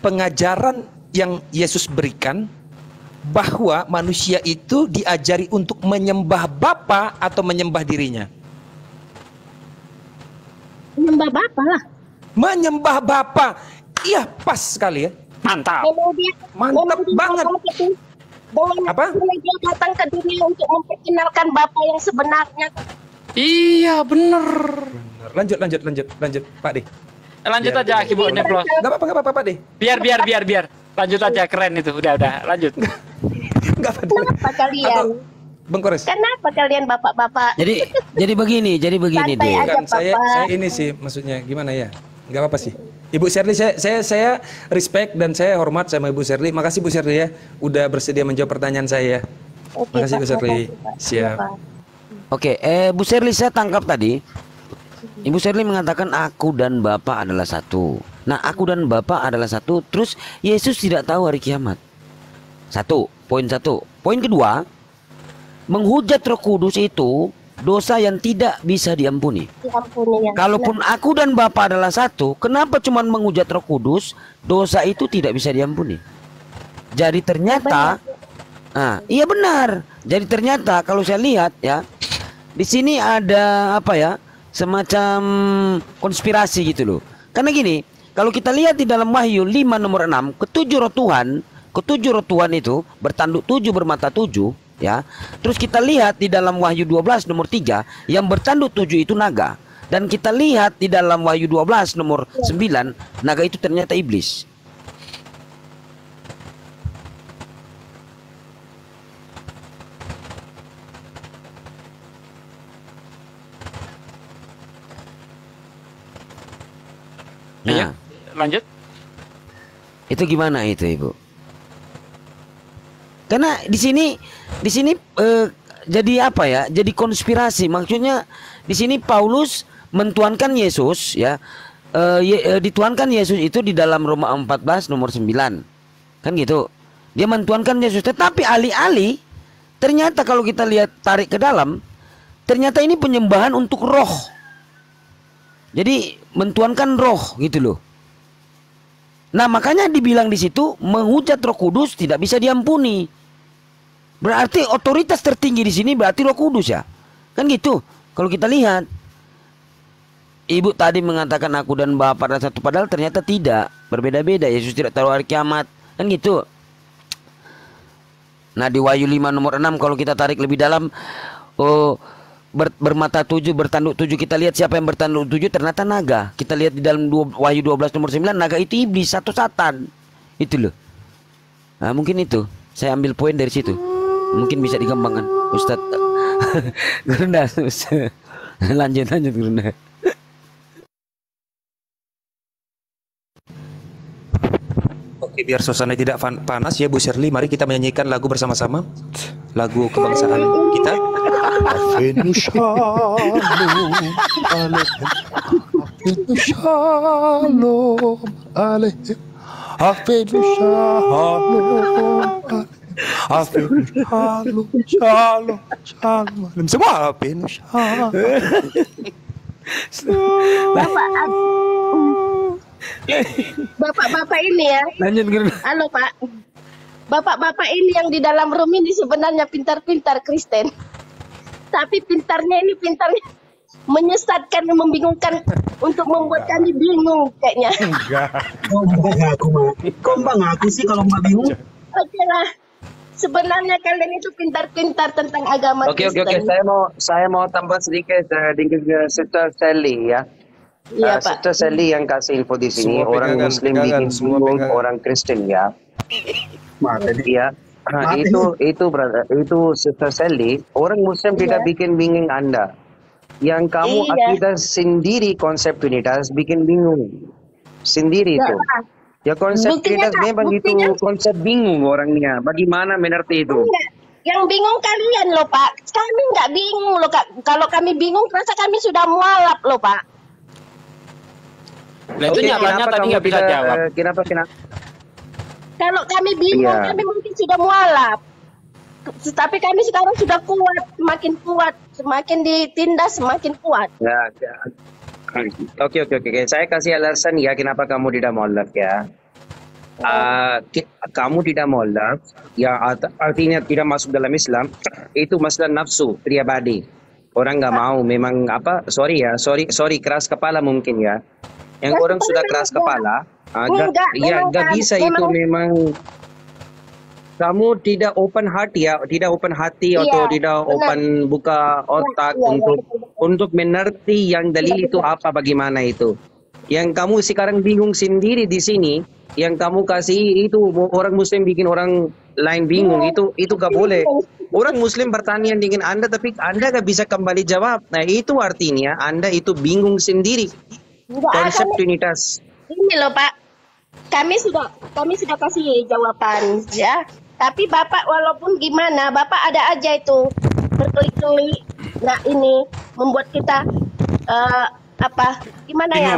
pengajaran yang Yesus berikan, bahwa manusia itu diajari untuk menyembah Bapa atau menyembah dirinya. Menyembah Bapa lah. Menyembah Bapa. Iya, pas sekali ya. Mantap. Mantap banget. Apa? Dia datang ke dunia untuk memperkenalkan Bapa yang sebenarnya. Iya bener. Lanjut Pak De. Lanjut aja Ibu Neflos. Gak apa-apa Pak De. Biar. Lanjut aja, keren itu. Udah lanjut. Kenapa kalian? Bang Kores. Kenapa kalian bapak-bapak? Jadi begini deh. Bukan, saya ini sih maksudnya gimana ya? Gak apa-apa sih. Ibu Sherly, saya respect dan saya hormat sama Ibu Sherly. Makasih Bu Sherly ya, udah bersedia menjawab pertanyaan saya. Makasih Bu Sherly. Siap. Oke, Bu Sherly, saya tangkap tadi Ibu Sherly mengatakan aku dan Bapa adalah satu. Nah, aku dan Bapa adalah satu. Terus Yesus tidak tahu hari kiamat. Poin satu. Poin kedua, menghujat Roh Kudus itu dosa yang tidak bisa diampuni. Kalaupun aku dan Bapa adalah satu, kenapa cuma menghujat Roh Kudus? Dosa itu tidak bisa diampuni. Jadi ternyata, iya benar. Jadi ternyata kalau saya lihat ya, di sini ada apa ya, semacam konspirasi gitu loh. Karena gini, kalau kita lihat di dalam Wahyu 5 nomor 6, ketujuh roh Tuhan itu bertanduk 7 bermata 7 ya. Terus kita lihat di dalam Wahyu 12 nomor 3 yang bertanduk 7 itu naga. Dan kita lihat di dalam Wahyu 12 nomor 9 naga itu ternyata iblis. Iya, lanjut. Itu gimana itu Ibu? Karena di sini jadi apa ya? Jadi konspirasi. Maksudnya di sini Paulus mentuankan Yesus ya. dituankan Yesus itu di dalam Roma 14 nomor 9. Kan gitu. Dia mentuankan Yesus, tetapi alih-alih ternyata kalau kita lihat tarik ke dalam, ternyata ini penyembahan untuk roh. Jadi mentuankan roh gitu loh. Nah, makanya dibilang di situ menghujat Roh Kudus tidak bisa diampuni. Berarti otoritas tertinggi di sini berarti Roh Kudus ya. Kan gitu. Kalau kita lihat, Ibu tadi mengatakan aku dan Bapa adalah satu, padahal ternyata tidak, berbeda-beda. Yesus tidak tahu hari kiamat. Kan gitu. Nah, di Wahyu 5 nomor 6 kalau kita tarik lebih dalam, bermata 7, bertanduk 7, kita lihat siapa yang bertanduk 7, ternyata naga. Kita lihat di dalam Wahyu 12 nomor 9, naga itu iblis atau satan. Itu loh. Nah, mungkin itu. Saya ambil poin dari situ. Mungkin bisa dikembangkan, Ustadz. Gurunda, lanjut Gurunda. Oke, biar suasana tidak panas ya Bu Shirley, mari kita menyanyikan lagu bersama-sama. Lagu kebangsaan kita. Afenu shalom aleichem. Afenu shalom. Afenu shalom. Semua afenu shalom. Bapak-bapak ini ya. Halo Pak. Bapak-bapak ini yang di dalam room ini sebenarnya pintar-pintar Kristen. Tapi pintarnya menyesatkan dan membingungkan untuk membuat kami bingung kayaknya. Enggak. Kok mbak ngaku sih kalau mbak bingung? Oke lah. Sebenarnya kalian itu pintar-pintar tentang agama Kristen. Oke. Saya mau tambah sedikit dengan Sister Sally ya. Iya, Pak. Sister Sally yang kasih info di sini, orang Muslim bikin bingung, orang Kristen ya. Ya. Itu brother, itu Sister Sally, orang Muslim tidak bikin bingung Anda. Yang kamu akidah sendiri konsep Trinitas bikin bingung. Sendiri itu. Ya konsep Trinitas memang itu konsep bingung orangnya. Bagaimana mengerti itu? Yang bingung kalian loh Pak. Kami nggak bingung loh Kak. Kalau kami bingung, rasa kami sudah mualaf loh Pak. Nah, itu nyatanya tadi nggak bisa jawab. Kenapa? Kalau kami bingung, kami mungkin sudah mualaf. Tapi kami sekarang sudah kuat, semakin ditindas semakin kuat. Ya. Oke. Saya kasih alasan ya kenapa kamu tidak mualaf ya. Kamu tidak mualaf, ya artinya tidak masuk dalam Islam. Itu masalah nafsu pribadi. Orang nggak mau, memang sorry keras kepala mungkin ya. Yang orang sudah keras kepala, nggak bisa itu memang. Kamu tidak open hati ya, atau tidak open buka otak untuk mengerti yang dalil itu apa, bagaimana itu. Yang kamu sekarang bingung sendiri di sini, yang kamu kasih itu orang Muslim bikin orang lain bingung, itu gak boleh. Orang Muslim bertanya dengan Anda, tapi Anda gak bisa kembali jawab. Nah itu artinya Anda itu bingung sendiri. Konsep Trinitas. Ini loh Pak, kami sudah kasih jawaban ya. Tapi Bapak walaupun gimana, Bapak ada aja itu berkeli-keli. Nah ini membuat kita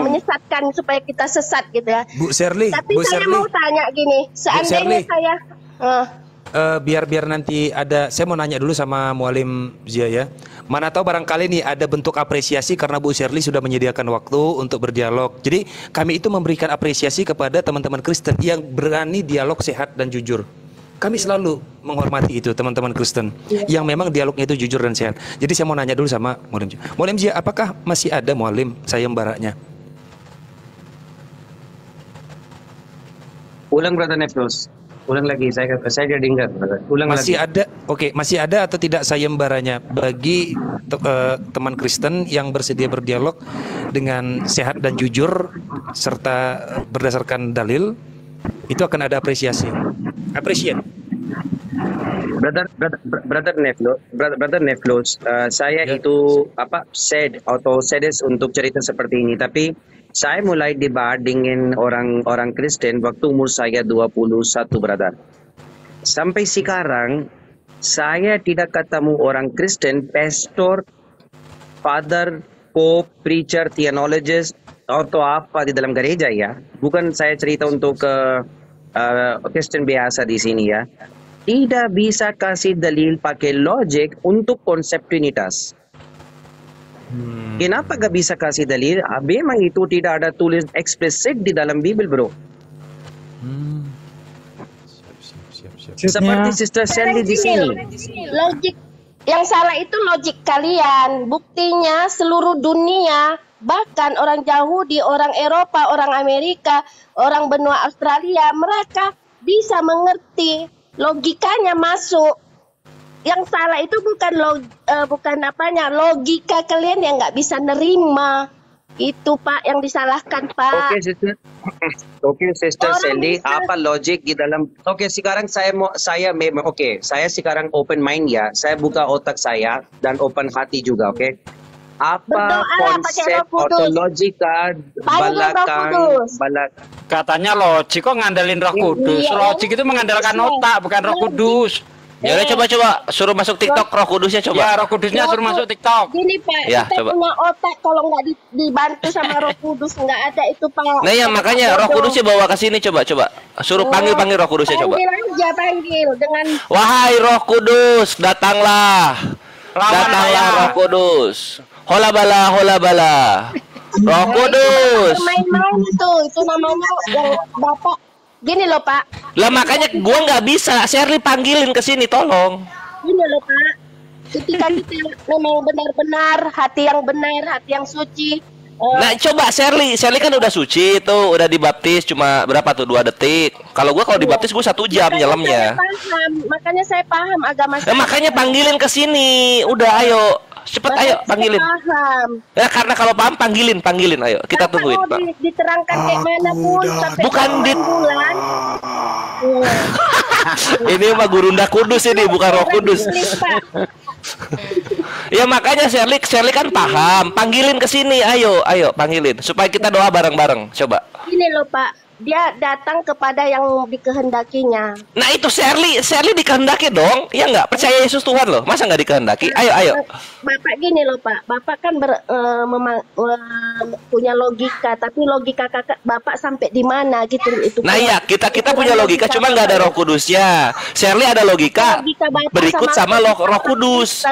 menyesatkan supaya kita sesat gitu ya. Bu Shirley, tapi saya mau tanya gini, seandainya saya biar nanti saya mau nanya dulu sama Mualim Zia ya. Mana tahu barangkali nih ada bentuk apresiasi karena Bu Shirley sudah menyediakan waktu untuk berdialog. Jadi kami itu memberikan apresiasi kepada teman-teman Kristen yang berani dialog sehat dan jujur. Kami selalu menghormati itu teman-teman Kristen yang memang dialognya itu jujur dan sehat. Jadi saya mau nanya dulu sama Mualim Zia. Mualim Zia, apakah masih ada Mualim sayembaranya? Ulang Brother Neflos. Ulang lagi, saya tidak dengar. Ulang masih lagi. Ada, masih ada atau tidak sayembaranya bagi teman Kristen yang bersedia berdialog dengan sehat dan jujur serta berdasarkan dalil, itu akan ada apresiasi. Brother Neflos, saya itu sadis untuk cerita seperti ini, tapi saya mulai debat dengan orang Kristen waktu umur saya 21, brother. Sampai sekarang saya tidak ketemu orang Kristen, pastor, father, pope, preacher, theologist atau apa di dalam gereja ya. Bukan saya cerita untuk Kristen biasa di sini ya. Tidak bisa kasih dalil pakai logik untuk konsep Trinitas. Kenapa gak bisa kasih dalil? Memang itu tidak ada tulis eksplisit di dalam Bible, bro. Seperti Sister Sandy di sini. Logik yang salah itu logik kalian. Buktinya seluruh dunia, bahkan orang Yahudi, orang Eropa, orang Amerika, orang benua Australia, mereka bisa mengerti, logikanya masuk. Yang salah itu bukan logika kalian yang nggak bisa nerima. Itu Pak yang disalahkan Pak. Oke, Sister Sandy, apa logik di dalam? Oke, sekarang saya sekarang open mind ya. Saya buka otak saya dan open hati juga, oke? Apa konsep atau logika belakang katanya logik kok ngandelin Roh Kudus? Logik itu mengandalkan otak, bukan Roh Kudus. Ya udah coba suruh masuk TikTok Roh Kudusnya coba. Ya Roh Kudusnya suruh masuk TikTok. Gini Pak, ya, kita coba. punya otak kalau nggak dibantu sama Roh Kudus nggak ada itu Pak. Nah ya makanya Roh Kudusnya bawa ke sini coba. Suruh panggil Roh Kudusnya coba. Panggil dengan Wahai Roh Kudus, datanglah. Datanglah Roh Kudus. Hola bala. Roh Kudus. Main-main itu namanya yang Bapak. Gini loh Pak. Lah makanya gua nggak bisa. Shirley panggilin ke sini tolong. Gini loh Pak. Ketika kita memang benar-benar hati yang benar, hati yang suci. Nah coba Shirley kan udah suci tuh, udah dibaptis cuma berapa tuh 2 detik. Kalau dibaptis gua 1 jam nyelamnya. Makanya saya paham agama saya. Makanya panggilin ke sini. Udah ayo. Cepet ayo panggilin. Ya karena kalau paham panggilin ayo. Kita tungguin Pak. Diterangkan kayak mana pun sampai bukan di bulan. Ini mah Gurunda Kudus ini bukan Roh Kudus. Ya makanya Shirley kan paham. Panggilin ke sini ayo panggilin supaya kita doa bareng-bareng. Coba. Ini loh Pak. Dia datang kepada yang dikehendakinya. Nah itu Shirley dikehendaki dong. Ya nggak percaya Yesus Tuhan loh. Masa nggak dikehendaki? Ayo. Bapak gini loh Pak. Bapak kan punya logika. Tapi logika kakak Bapak sampai di mana gitu itu. Nah ya kita punya logika. Cuma nggak ada Roh Kudusnya. Shirley ada logika berikut sama Roh Kudus.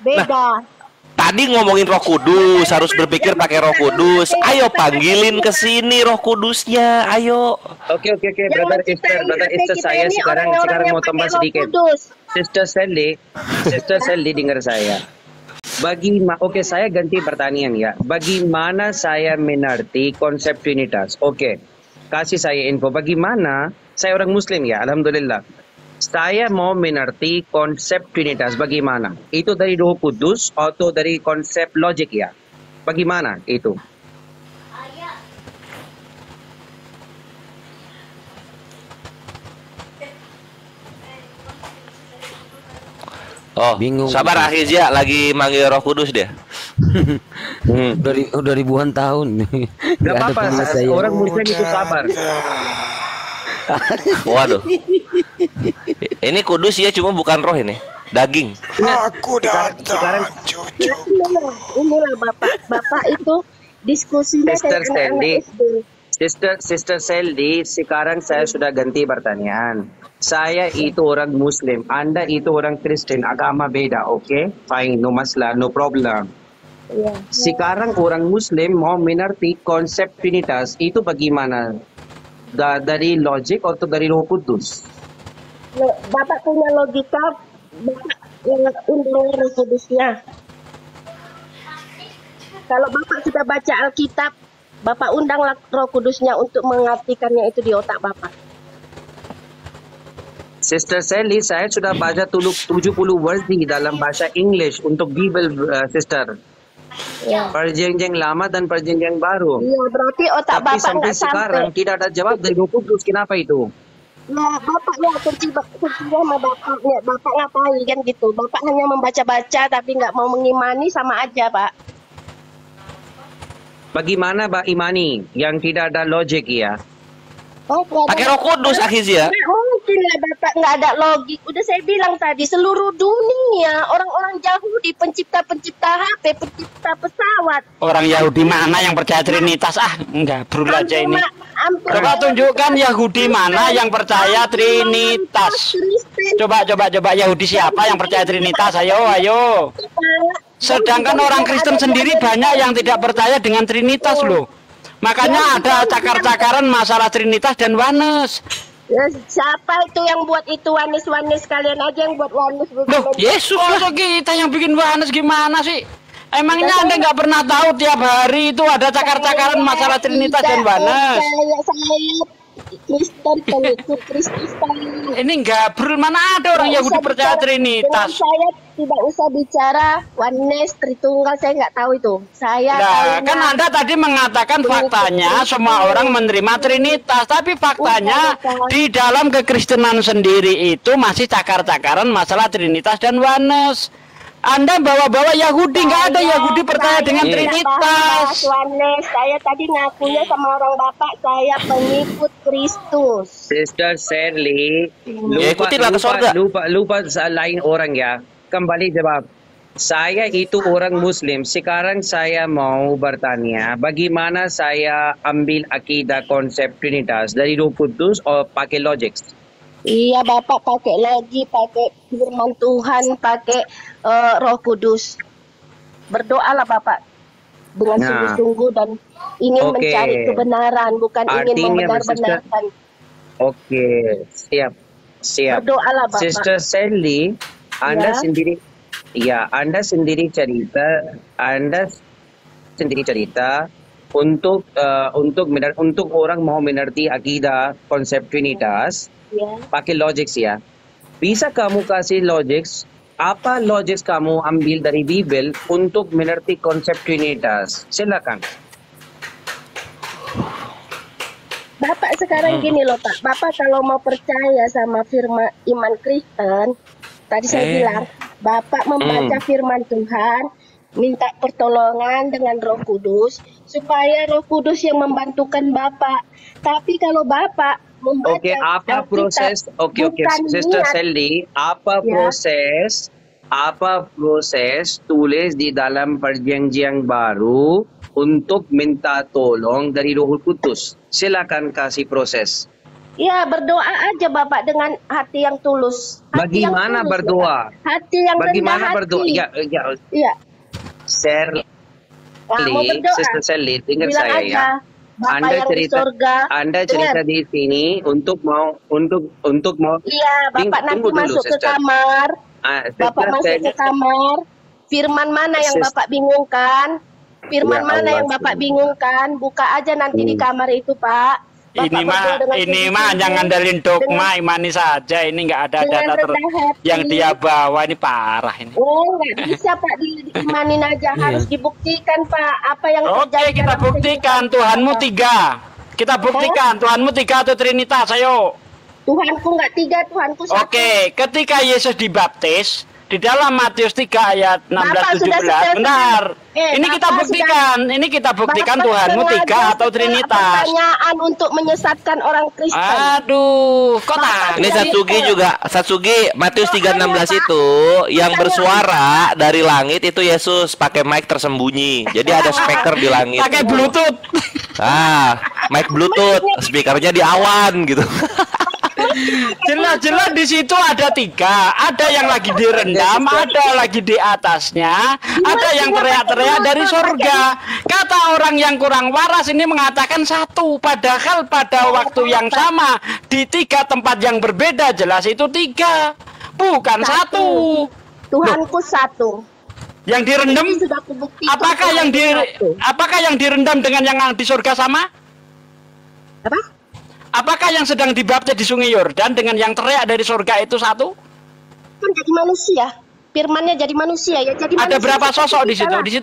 Beda. Nah, tadi ngomongin Roh Kudus, harus berpikir pakai Roh Kudus. Ayo panggilin ke sini Roh Kudusnya, ayo. Oke, brother Esther saya sekarang mau tambah sedikit. Sister Sandy dengar saya. Oke, saya ganti pertanyaan ya. Bagaimana saya mengerti konsep Trinitas? Oke, kasih saya info. Bagaimana saya orang Muslim ya, alhamdulillah. Saya mau mengerti konsep Trinitas bagaimana? Itu dari Roh Kudus atau dari konsep logik ya? Bagaimana itu? Oh, bingung. Sabar Ahizya lagi manggil Roh Kudus dia. Udah ribuan tahun. Gak apa-apa, orang Muslim itu sabar. Waduh. Ini kudus ya, cuma bukan roh ini. Daging. Aku datang, cucu. Inilah Bapak itu diskusinya Sister Sandy. Sister Sandy, sekarang saya sudah ganti pertanyaan. Saya itu orang Muslim, Anda itu orang Kristen, agama beda, oke? Fine, no masalah, no problem. Sekarang orang Muslim mau mengerti konsep Trinitas, itu bagaimana? Dari logik atau dari Roh Kudus? Bapak punya logika, Bapak yang undang Roh Kudusnya. Kalau Bapak sudah baca Alkitab, Bapak undanglah Roh Kudusnya untuk mengartikannya itu di otak Bapak. Sister Sally, saya sudah baca 70 versi dalam bahasa English untuk Bible, Sister. Ya. Perjanjian lama dan perjanjian baru. Iya, berarti otak Tapi Bapak sampai nggak sekarang tidak ada jawab dari Roh Kudus. Kenapa itu? Nah, Bapaknya kuncinya sama Bapaknya. Bapak ngapain kan gitu? Bapak hanya membaca-baca tapi nggak mau mengimani, sama aja, Pak. Bagaimana imani yang tidak ada logik ya? Pakai Roh Kudus Ahizya. Nggak mungkin Mungkinlah Bapak nggak ada logik. Udah saya bilang tadi, seluruh dunia orang-orang Yahudi, pencipta-pencipta HP, pencipta pesawat. Orang Yahudi mana yang percaya Trinitas? Enggak, bro aja ini. Coba tunjukkan Yahudi mana yang percaya Trinitas. Coba Yahudi siapa yang percaya Trinitas? Ayo. Sedangkan orang Kristen sendiri banyak yang tidak percaya dengan Trinitas loh. Makanya ada cakar-cakaran masalah Trinitas dan Oneness. Ya, siapa itu yang buat itu Oneness kalian aja yang buat Oneness. Loh, Yesus masa kita yang bikin Oneness gimana sih? Emangnya Anda nggak pernah tahu tiap hari itu ada cakar-cakaran masalah Trinitas dan Oneness? Saya Kristen, pengikut Kristus. Ini nggak mana ada orang Yahudi percaya Trinitas. Saya tidak usah bicara Oneness, Tritunggal, saya nggak tahu itu. Nah, kan Anda tadi mengatakan faktanya semua orang menerima Trinitas, tapi faktanya di dalam kekristenan sendiri itu masih cakar-cakaran masalah Trinitas dan Oneness. Anda bawa-bawa Yahudi, nggak ada Yahudi percaya dengan Trinitas. Oneness, saya tadi ngakunya sama orang Bapak, saya pengikut Kristus. Sister Shirley, lupa lain orang ya. Kembali jawab. Saya itu orang Muslim. Sekarang saya mau bertanya, bagaimana saya ambil akidah konsep Trinitas dari Roh Kudus atau pakai logik? Iya, Bapak pakai logik, pakai firman Tuhan, pakai Roh Kudus. Berdoalah Bapak dengan sungguh-sungguh dan ingin mencari kebenaran, bukan ingin membenar-benarkan. Oke, siap. Berdoalah Bapak. Sister Sally, Anda sendiri cerita untuk orang mau mengerti akidah konsep Trinitas pakai logik ya. Bisa kamu kasih logik? Apa logik kamu ambil dari Bible untuk mengerti konsep Trinitas? Silakan. Bapak sekarang gini loh Pak. Bapak kalau mau percaya sama firman iman Kristen, tadi saya bilang, Bapak membaca firman Tuhan, minta pertolongan dengan Roh Kudus, supaya Roh Kudus yang membantukan Bapak. Tapi kalau Bapak membaca apa proses? Sister Sally, apa proses tulis di dalam perjanjian baru untuk minta tolong dari Roh Kudus? Silakan kasih proses. Ya, berdoa aja Bapak dengan hati yang tulus. Bagaimana berdoa? Hati yang bagaimana berdoa? Ya. Sister Sally, dengar saya ya. Anda cerita di sini untuk mau. Iya, Bapak nanti masuk ke kamar. Bapak masuk ke kamar. Firman mana yang Bapak bingungkan? Bapak bingungkan? Buka aja nanti di kamar itu, Pak. Ini mah jangan ngandalin dogma, imani saja. Ini nggak ada data yang dia bawa, ini parah ini. Oh, nggak bisa Pak, diimanin aja, harus dibuktikan Pak. Apa yang terjadi? Oke, kita buktikan Tuhanmu 3. Kita buktikan Tuhanmu 3 atau Trinitas, ayo. Tuhanku nggak 3, Tuhanku 1. Oke, ketika Yesus dibaptis di dalam Matius 3 ayat 16-17, benar. Ini kita buktikan Tuhanmu 3 atau Trinitas. Pertanyaan untuk menyesatkan orang Kristen. Aduh, kok ini Satsugi Matius 3:16 itu yang bersuara dari langit itu Yesus pakai mic tersembunyi. Jadi ada speaker di langit. Pakai Bluetooth. Mic Bluetooth, speakernya di awan gitu. Jelas-jelas di situ ada 3, ada yang lagi direndam, ada lagi di atasnya, ada yang teriak-teriak dari surga. Kata orang yang kurang waras ini mengatakan 1, padahal pada waktu yang sama di 3 tempat yang berbeda jelas itu 3, bukan 1. Tuhanku 1. Yang direndam, apakah yang direndam dengan yang di surga sama? Apa? Apakah yang sedang dibaptis di Sungai Yordan dengan yang teriak dari surga itu 1? Kan jadi manusia. Firmannya jadi manusia ya. Jadi ada berapa sosok di situ? Di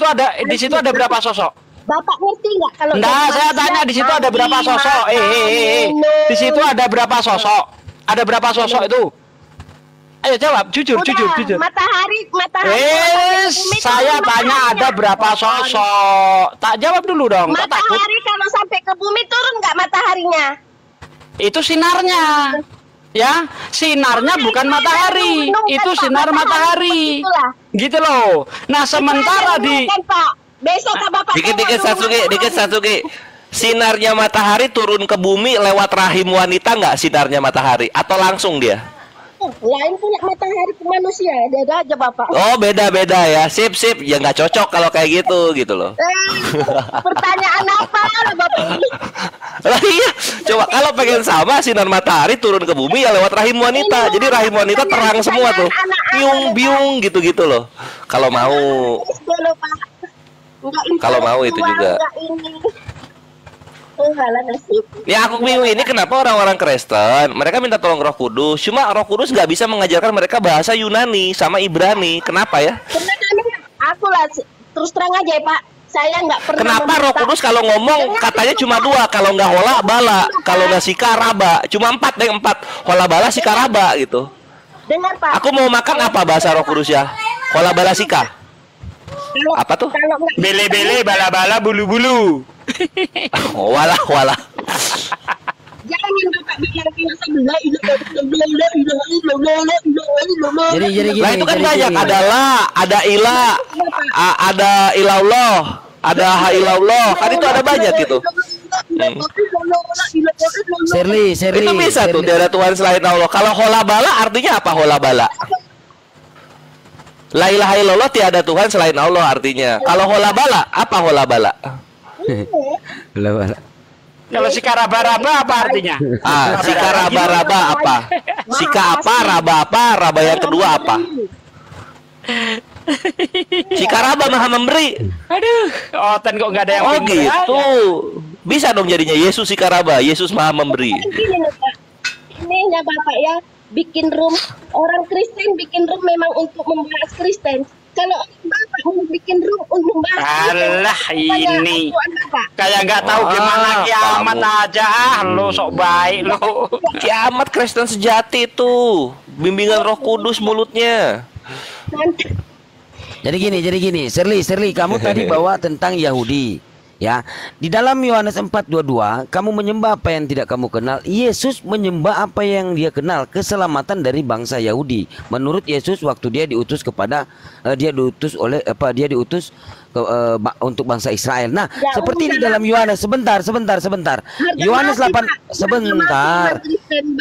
situ ada berapa sosok? Bapak ngerti nggak kalau? Nah, saya tanya di situ ada berapa sosok? Di situ ada berapa sosok? Ada berapa sosok itu? Ayo jawab, jujur. Matahari. Saya tanya ada berapa sosok? Tak jawab dulu dong. Matahari kalau sampai ke bumi turun nggak mataharinya? Itu sinarnya. Ya, sinarnya bukan matahari, itu sinar matahari, gitu loh. Nah, sementara di besok Bapak dikit Satsuki. Sinarnya matahari turun ke bumi lewat rahim wanita nggak sinarnya matahari atau langsung dia? Lain punya matahari ke manusia, beda aja Bapak. Oh, beda-beda ya. Sip. Ya nggak cocok kalau kayak gitu loh. Pertanyaan apa lah Bapak ini? Lah iya, coba kalau pengen sama sinar matahari turun ke bumi ya lewat rahim wanita. Jadi rahim wanita terang semua tuh. Biung gitu loh. Kalau mau. Kalau mau itu juga. Ya aku bingung ini kenapa orang-orang Kristen mereka minta tolong Roh Kudus, cuma Roh Kudus nggak bisa mengajarkan mereka bahasa Yunani sama Ibrani. Kenapa ya? Aku lah terus terang aja ya Pak, saya nggak pernah. Kenapa Roh Kudus kalau ngomong katanya cuma 2, kalau nggak hola bala, kalau nggak sika raba, cuma 4 hola bala sika raba gitu. Dengar Pak. Aku mau makan apa bahasa Roh Kudus ya? Hola bala sika. Apa tuh? Bele-bele, bala-bala, bulu-bulu. Oh, wala. Jangan Bapak bilang Jadi gini. Lah itu kan banyak, ada la, ada ila, ada ilallah, ada hailallah. Kan itu ada banyak gitu. Shirley. Itu bisa tuh, tiada Tuhan selain Allah. Kalau hola bala artinya apa hola bala? La ilaha illallah, tiada Tuhan selain Allah artinya. Kalau hola bala, apa hola bala? Kalau sika raba-raba apa artinya? Sika raba-raba apa? Sika apa, raba yang kedua apa? Sika raba maha memberi. Aduh, Oten kok nggak ada yang gitu. Bisa dong jadinya Yesus sika raba, Yesus maha memberi. Ini ya Bapak ya, bikin room orang Kristen, bikin room memang untuk membahas Kristen. Kalau Bapak mau bikin room untuk membahas Alah ini kayak nggak tahu gimana kiamat aja. Lo sok baik lo. Kiamat Kristen sejati itu bimbingan Roh Kudus mulutnya. Jadi gini, Shirley, kamu tadi bawa tentang Yahudi. Ya, di dalam Yohanes 4:22 kamu menyembah apa yang tidak kamu kenal. Yesus menyembah apa yang dia kenal, keselamatan dari bangsa Yahudi. Menurut Yesus waktu dia diutus untuk bangsa Israel. Nah, seperti di dalam Yohanes sebentar.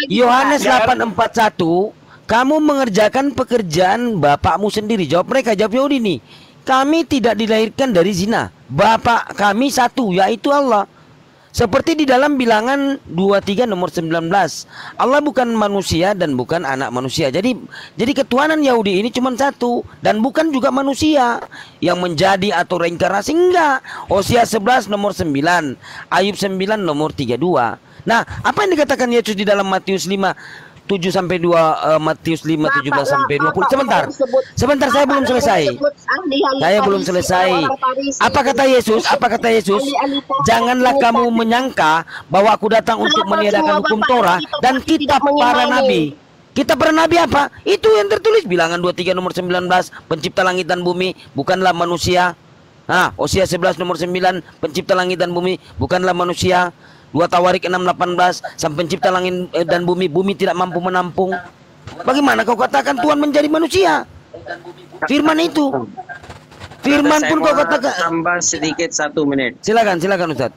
Yohanes 8:41 kamu mengerjakan pekerjaan bapakmu sendiri. Jawab mereka, jawab Yahudi nih. Kami tidak dilahirkan dari zina. Bapak kami satu, yaitu Allah. Seperti di dalam Bilangan 23 nomor 19. Allah bukan manusia dan bukan anak manusia. Jadi ketuhanan Yahudi ini cuma satu dan bukan juga manusia yang menjadi atau reinkarnasi, enggak. Hosea 11 nomor 9, Ayub 9 nomor 32. Nah, apa yang dikatakan Yesus di dalam Matius 5:7-2, Matius 5:17-20. Sebentar, saya belum selesai. Apa kata Yesus? Janganlah kamu menyangka bahwa aku datang untuk meniadakan hukum Torah dan kitab para nabi. Kitab para nabi apa? Itu yang tertulis Bilangan 23 nomor 19, pencipta langit dan bumi bukanlah manusia. Hosea 11 nomor 9, pencipta langit dan bumi bukanlah manusia. 2 Tawarik 6:18, sang pencipta langit dan bumi tidak mampu menampung. Bagaimana kau katakan Tuhan menjadi manusia? Firman itu. Firman pun kau katakan. Tambah sedikit 1 menit. Silakan Ustaz.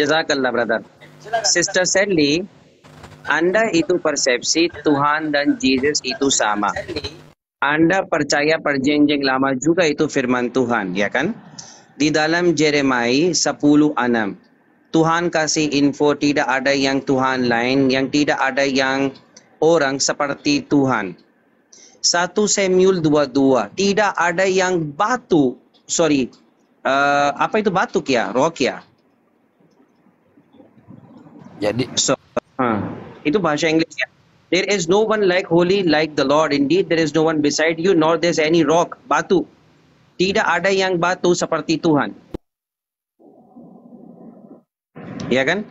Jazakallah brother. Sister Sally, Anda itu persepsi Tuhan dan Yesus itu sama. Anda percaya perjanjian lama juga itu firman Tuhan, ya kan? Di dalam Jeremia 10:6 Tuhan kasih info tidak ada yang Tuhan lain, yang tidak ada yang orang seperti Tuhan. 1 Samuel 22 tidak ada yang batu, apa itu batuk ya, rock ya. Jadi itu bahasa Inggrisnya. There is no one like holy like the Lord. Indeed there is no one beside you, nor there's any rock, batu. Tidak ada yang batu seperti Tuhan. Ya kan?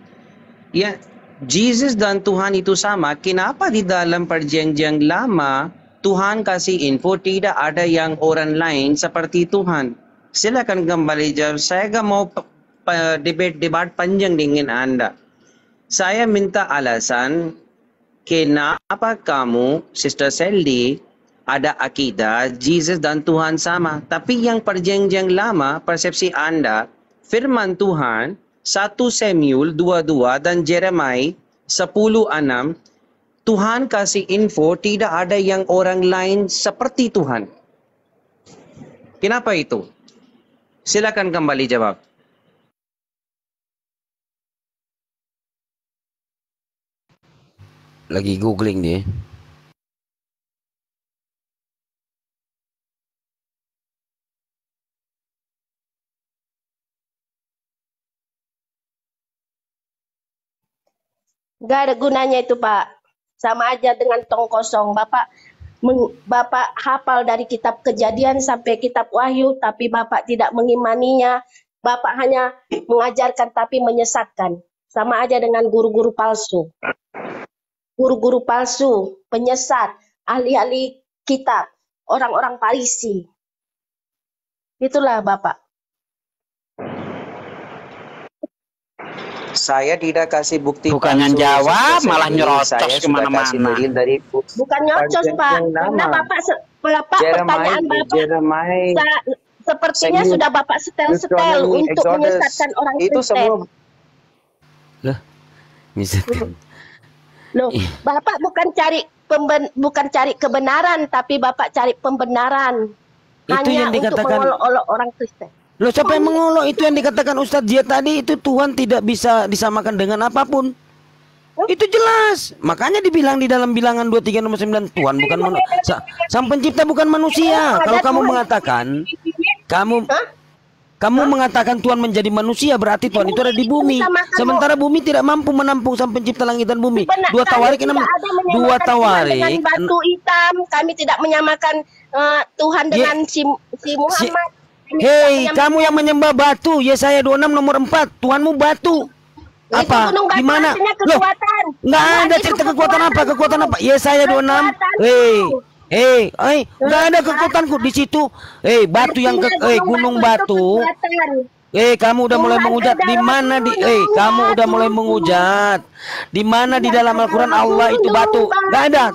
Ya, Jesus dan Tuhan itu sama. Kenapa di dalam perjanjian lama Tuhan kasih info tidak ada yang orang lain seperti Tuhan? Silakan kembali jawab. Saya gak mau debat panjang dengan Anda. Saya minta alasan kenapa kamu, Sister Sally, ada akidah Jesus dan Tuhan sama. Tapi yang perjanjian lama, persepsi Anda, firman Tuhan, 1 Samuel 22 dan Jeremiah 10:6, Tuhan kasih info tidak ada yang orang lain seperti Tuhan. Kenapa itu? Silakan kembali jawab. Lagi googling dia. Gak ada gunanya itu, Pak. Sama aja dengan tong kosong. Bapak hafal dari kitab Kejadian sampai kitab Wahyu, tapi Bapak tidak mengimaninya. Bapak hanya mengajarkan tapi menyesatkan. Sama aja dengan guru-guru palsu. Guru-guru palsu, penyesat, ahli-ahli kitab, orang-orang Farisi. Itulah Bapak. Saya tidak kasih bukti. Bukannya jawab, malah nyerocos kemana-mana. Bukan nyocos, Pak. Karena Bapak pertanyaan Bapak sepertinya sudah Bapak setel-setel untuk menyesatkan orang Kristen. Itu semua. Loh, misalkan. Loh, Bapak bukan cari kebenaran, tapi Bapak cari pembenaran. Itu hanya yang dikatakan untuk mengolok-olok orang Kristen. Loh, siapa yang mengolok? Itu yang dikatakan Ustadz Jia tadi, itu Tuhan tidak bisa disamakan dengan apapun. Itu jelas. Makanya dibilang di dalam bilangan 23 nomor 9, Tuhan bukan Sang Pencipta bukan manusia. Kalau kamu mengatakan kamu mengatakan Tuhan menjadi manusia, berarti Tuhan itu ada di bumi. Sementara bumi tidak mampu menampung Sang Pencipta langit dan bumi. Dua tawarik dengan batu hitam. Kami tidak menyamakan Tuhan dengan si Muhammad. Hei, kamu yang menyembah batu, Yesaya 26 nomor 4, Tuhanmu batu. Apa? Di mana? Loh, nggak ada cerita kekuatan apa? Kekuatan apa? Yesaya 26. Nggak ada kekuatanku di situ. Batu yang gunung batu. Kamu udah mulai menghujat. Di mana kamu udah mulai menghujat. Di mana di dalam Al-Quran Allah itu batu? Nggak ada.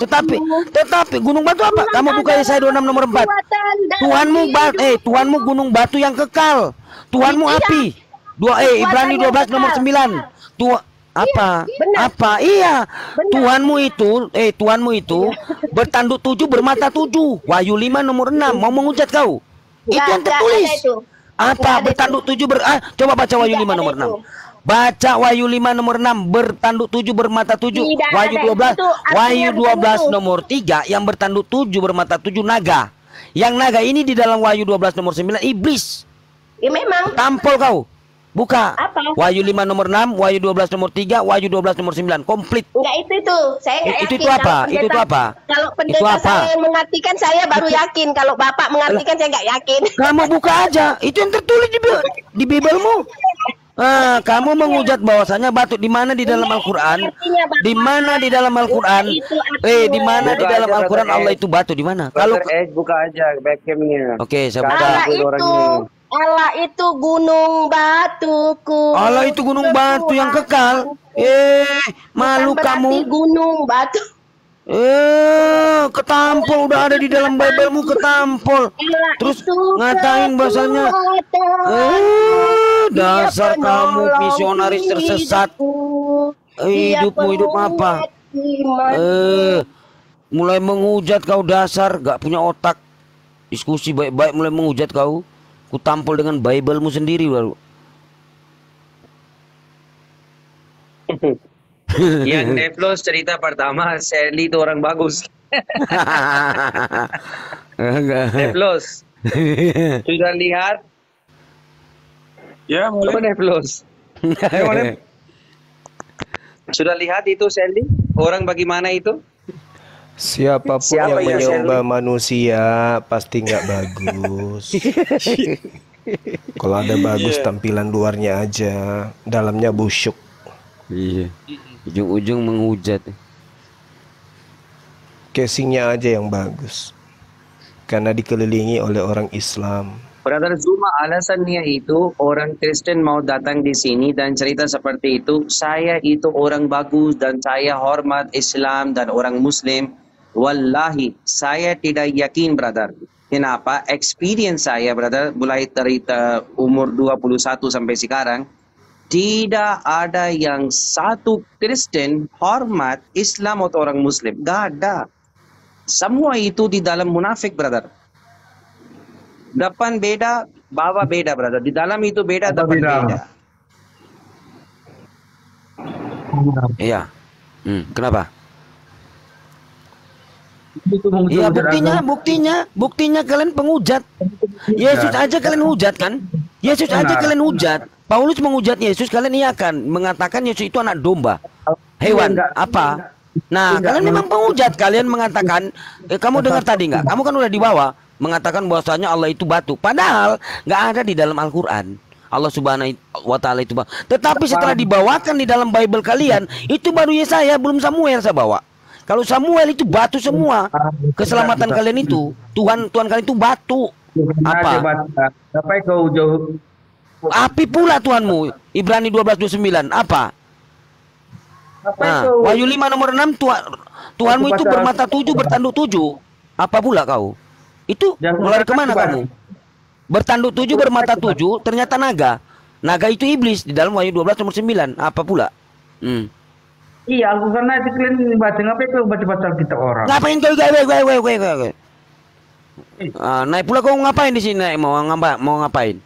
Tetapi gunung batu apa? Kamu buka Yesaya 26 nomor 4. Tuhanmu gunung batu yang kekal. Tuhanmu api. Ibrani 12 nomor 9. Apa? Iya. Tuhanmu itu bertanduk 7 bermata 7. Wahyu 5 nomor 6. Mau menghujat kau? Itu yang tertulis. Apa bertanduk 7 coba baca Wahyu 5 nomor 6. Baca Wahyu 5 nomor 6, bertanduk 7 bermata 7. Wahyu 12 nomor 3, yang bertanduk 7 bermata 7 naga. Yang naga ini di dalam Wahyu 12 nomor 9 iblis. Ya memang. Tampol kau. Buka. Apa? Wahyu 5 nomor 6, Wahyu 12 nomor 3, Wahyu 12 nomor 9, komplit. Enggak itu. Saya enggak yakin. Itu apa? Itu apa? Kalau pendeta saya yang mengartikan, saya baru yakin. Kalau Bapak mengartikan, saya enggak yakin. Kamu buka aja. Itu yang tertulis di Bibelmu. Kamu menghujat bahwasanya batu di mana di dalam Al-Qur'an? Di mana di dalam Al-Qur'an? Di mana di dalam Al-Qur'an Allah itu batu di mana? Kalau buka aja webcamnya. Oke, saya buka. Allah itu gunung batuku. Allah itu gunung batu yang kekal. Malu kamu. Gunung batu. Ketampol udah ada di dalam Biblemu, ketampol. Terus ngatain bahasanya. Dasar kamu misionaris tersesat. Hidupmu hidup apa? Mulai menghujat kau, dasar gak punya otak. Diskusi baik-baik mulai menghujat kau. Ku tampol dengan Biblemu sendiri baru. Yang Neflos cerita pertama, Sally itu orang bagus. Neflos, sudah lihat? Ya, boleh. Neflos. Sudah lihat itu Sally? Orang bagaimana itu? Siapapun yang menyembah manusia pasti nggak bagus. Kalau ada bagus tampilan luarnya aja, dalamnya busuk. Iya. Ujung-ujung menghujat. Casingnya aja yang bagus. Karena dikelilingi oleh orang Islam. Brother Zuma, alasannya itu orang Kristen mau datang di sini dan cerita seperti itu. Saya itu orang bagus dan saya hormat Islam dan orang Muslim. Wallahi, saya tidak yakin, brother. Kenapa? Experience saya, brother, mulai dari umur 21 sampai sekarang, tidak ada yang satu Kristen hormat Islam atau orang Muslim. Gak ada. Semua itu di dalam munafik, brother. Depan beda, bawah beda, brother. Di dalam itu beda, depan beda. Iya. Kenapa? Iya, buktinya kalian penghujat. Yesus aja kalian hujat kan? Yesus aja kalian hujat. Paulus menghujat Yesus, kalian iakan mengatakan Yesus itu anak domba, hewan apa? Nah, kalian memang penghujat. Kalian mengatakan, kamu dengar tadi nggak? Kamu kan udah dibawa mengatakan bahwasanya Allah itu batu. Padahal nggak ada di dalam Al-Quran. Allah Subhanahu wa Ta'ala itu. Tetapi setelah dibawakan di dalam Bible kalian, itu baru Yesaya, belum Samuel saya bawa. Kalau Samuel itu batu semua. Keselamatan kalian itu, Tuhan kalian itu batu. Apa? Sampai kau jauh. Api pula Tuhanmu. Ibrani 12:29. Apa? Nah, Wahyu 5 nomor 6, Tuhanmu itu bermata 7, bertanduk 7. Apa pula kau? Itu melari kemana kamu? Bertanduk 7, bermata 7, ternyata naga. Naga itu iblis di dalam Wahyu 12 nomor 9. Apa pula? Iya, aku karena itu kalian baca, ngapain kau baca kita orang? Ngapain kau gue? Naik pula kau ngapain di sini? Mau ngapain?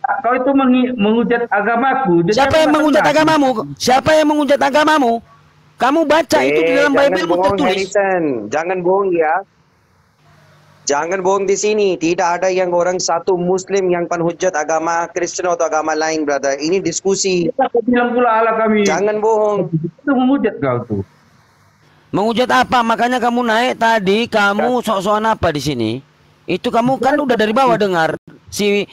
Kau itu menghujat agamaku. Siapa yang menghujat agamamu? Siapa yang menghujat agamamu? Kamu baca itu di dalam Bible tertulis. Jangan bohong ya. Jangan bohong di sini. Tidak ada yang orang satu Muslim yang penghujat agama Kristen atau agama lain, brother. Ini diskusi. Bilang pula ala kami. Jangan bohong. Itu menghujat kau tuh. Menghujat apa? Makanya kamu naik tadi. Kamu sok-sokan apa di sini? Itu kamu kan udah dari bawah dengar si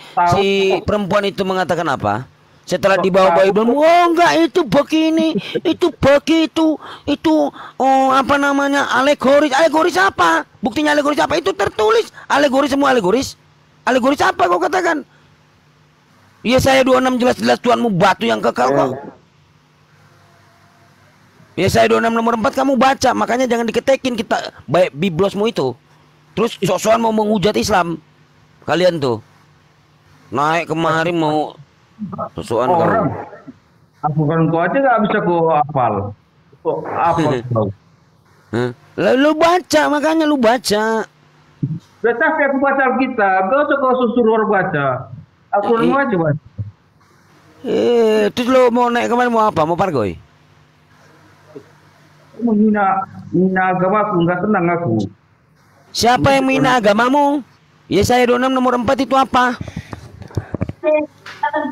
perempuan itu mengatakan apa? Setelah dibawa Bible, oh enggak itu begini, itu begitu, itu apa namanya alegoris apa? Buktinya alegoris apa? Itu tertulis alegoris, semua alegoris. Alegoris apa kau katakan? Yesaya 26 jelas-jelas Tuhanmu batu yang kekal kau. Yesaya 26 nomor 4 kamu baca, makanya jangan diketekin kita baik biblosmu itu. Terus sok-sokan mau menghujat Islam. Kalian tuh naik kemari mau sok-sokan orang. Aku kan kau aja gak bisa kau hafal. Kok apa kau? Lu baca, makanya lu baca. Tapi aku baca Alkitab, kau susur orang baca. Aku mau aja baca. Terus lu mau naik kemari mau apa? Mau pargoy? Menghina agamaku, nggak tenang aku. Siapa yang menghina agamamu? Yesaya 26 nomor 4 itu apa?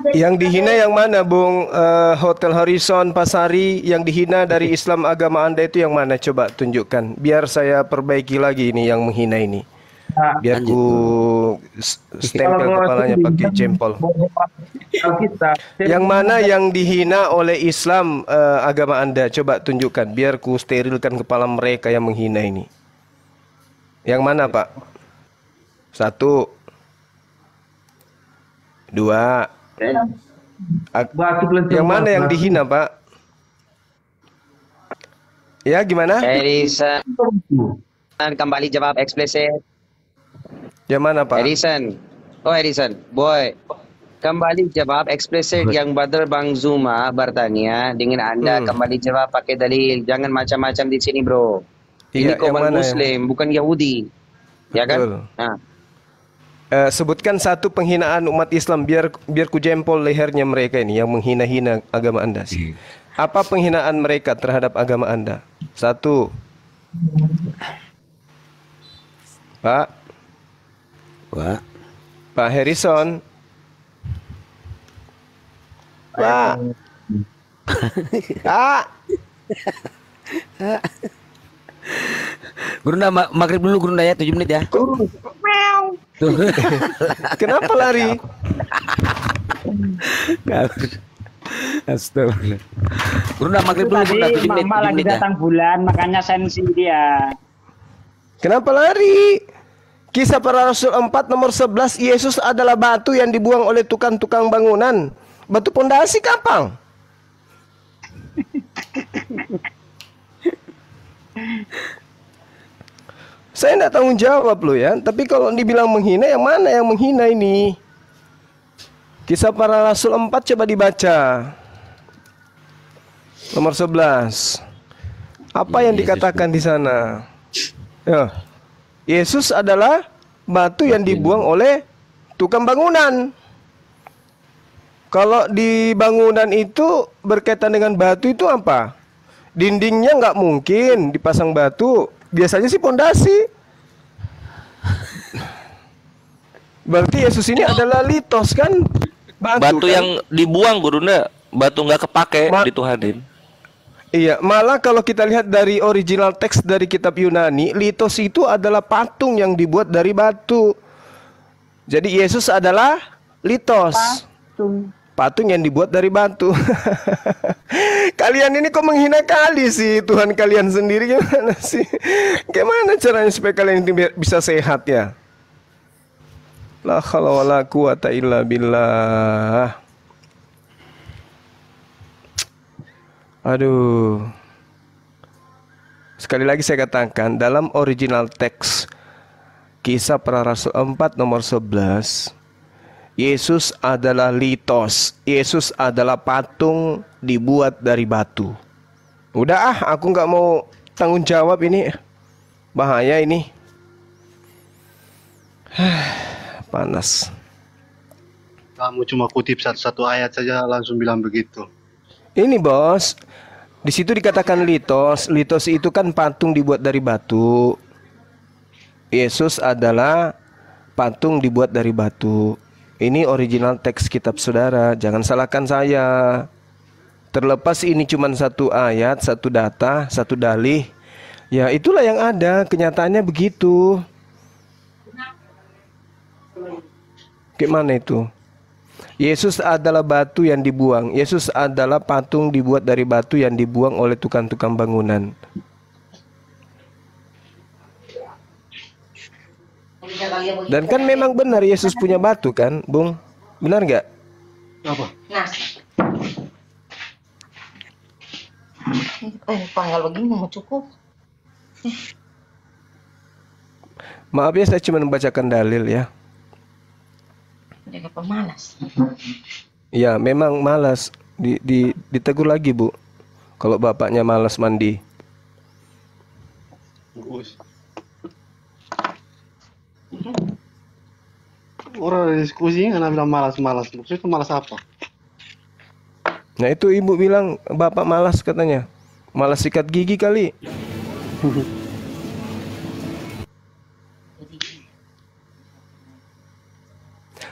Yang dihina yang mana, Bung? Hotel Horizon Pasari, yang dihina dari Islam agama Anda itu yang mana? Coba tunjukkan. Biar saya perbaiki lagi ini yang menghina ini. Biar ku stempel kepalanya pakai jempol. Yang mana yang dihina oleh Islam agama Anda? Coba tunjukkan. Biar ku sterilkan kepala mereka yang menghina ini. Yang mana, Pak? 1, 2. Yang mana yang dihina, Pak? Ya, gimana? Edison. Kembali jawab eksplisit. Yang mana, Pak? Edison. Boy. Kembali jawab eksplisit yang Brother Bang Zuma bertanya dengan Anda. Kembali jawab pakai dalil. Jangan macam-macam di sini, bro. Ini kaum Muslim, bukan Yahudi. Ya kan? Nah. Sebutkan satu penghinaan umat Islam biar ku jempol lehernya mereka ini yang menghina-hina agama Anda. Apa penghinaan mereka terhadap agama Anda? 1. Pak Harrison. Pak. Gurunda maghrib dulu Gurunda ya 7 menit ya. Tuh. Kenapa lari? Astagfirullah. Gurunda maghrib dulu Gurunda 7 menit. Mama lagi datang bulan makanya sensi dia. Kenapa lari? Kisah Para Rasul 4 nomor 11, Yesus adalah batu yang dibuang oleh tukang-tukang bangunan. Batu pondasi kapal. Saya tidak tanggung jawab loh ya. Tapi kalau dibilang menghina, yang mana yang menghina ini? Kisah Para Rasul 4 coba dibaca. Nomor 11. Apa yang dikatakan di sana? Ya. Yesus adalah batu yang dibuang oleh tukang bangunan. Kalau di bangunan itu berkaitan dengan batu itu apa? Dindingnya nggak mungkin dipasang batu. Biasanya sih pondasi. Berarti Yesus ini adalah litos kan? Batu kan? yang dibuang gurunda, batu nggak kepake dituhanin. Iya, malah kalau kita lihat dari original teks dari kitab Yunani, litos itu adalah patung yang dibuat dari batu. Jadi Yesus adalah litos. Patung yang dibuat dari batu. Kalian ini kok menghina kali sih Tuhan kalian sendiri, gimana sih? Gimana caranya supaya kalian ini bisa sehat ya? La haula wala quwata illa billah. Aduh. Sekali lagi saya katakan, dalam original teks Kisah Para Rasul 4 nomor 11, Yesus adalah litos. Yesus adalah patung dibuat dari batu. Udah aku nggak mau tanggung jawab ini. Bahaya ini. Panas. Kamu cuma kutip satu ayat saja langsung bilang begitu. Ini bos, di situ dikatakan litos. Litos itu kan patung dibuat dari batu. Yesus adalah patung dibuat dari batu. Ini original teks kitab saudara, jangan salahkan saya. Terlepas ini cuma satu ayat, satu data, satu dalih, ya itulah yang ada, kenyataannya begitu. Gimana itu? Yesus adalah batu yang dibuang. Yesus adalah patung dibuat dari batu yang dibuang oleh tukang-tukang bangunan. Dan kan memang benar Yesus punya batu kan, Bung? Benar nggak? Apa? Panggal begini mau cukup. Maaf ya, saya cuma membacakan dalil ya. Mereka pemalas. Ya, memang malas. Ditegur lagi, Bu. Kalau bapaknya malas mandi. Orang diskusi nggak bilang malas-malas. Maksudnya itu malas apa? Nah itu ibu bilang bapak malas katanya. Malas sikat gigi kali.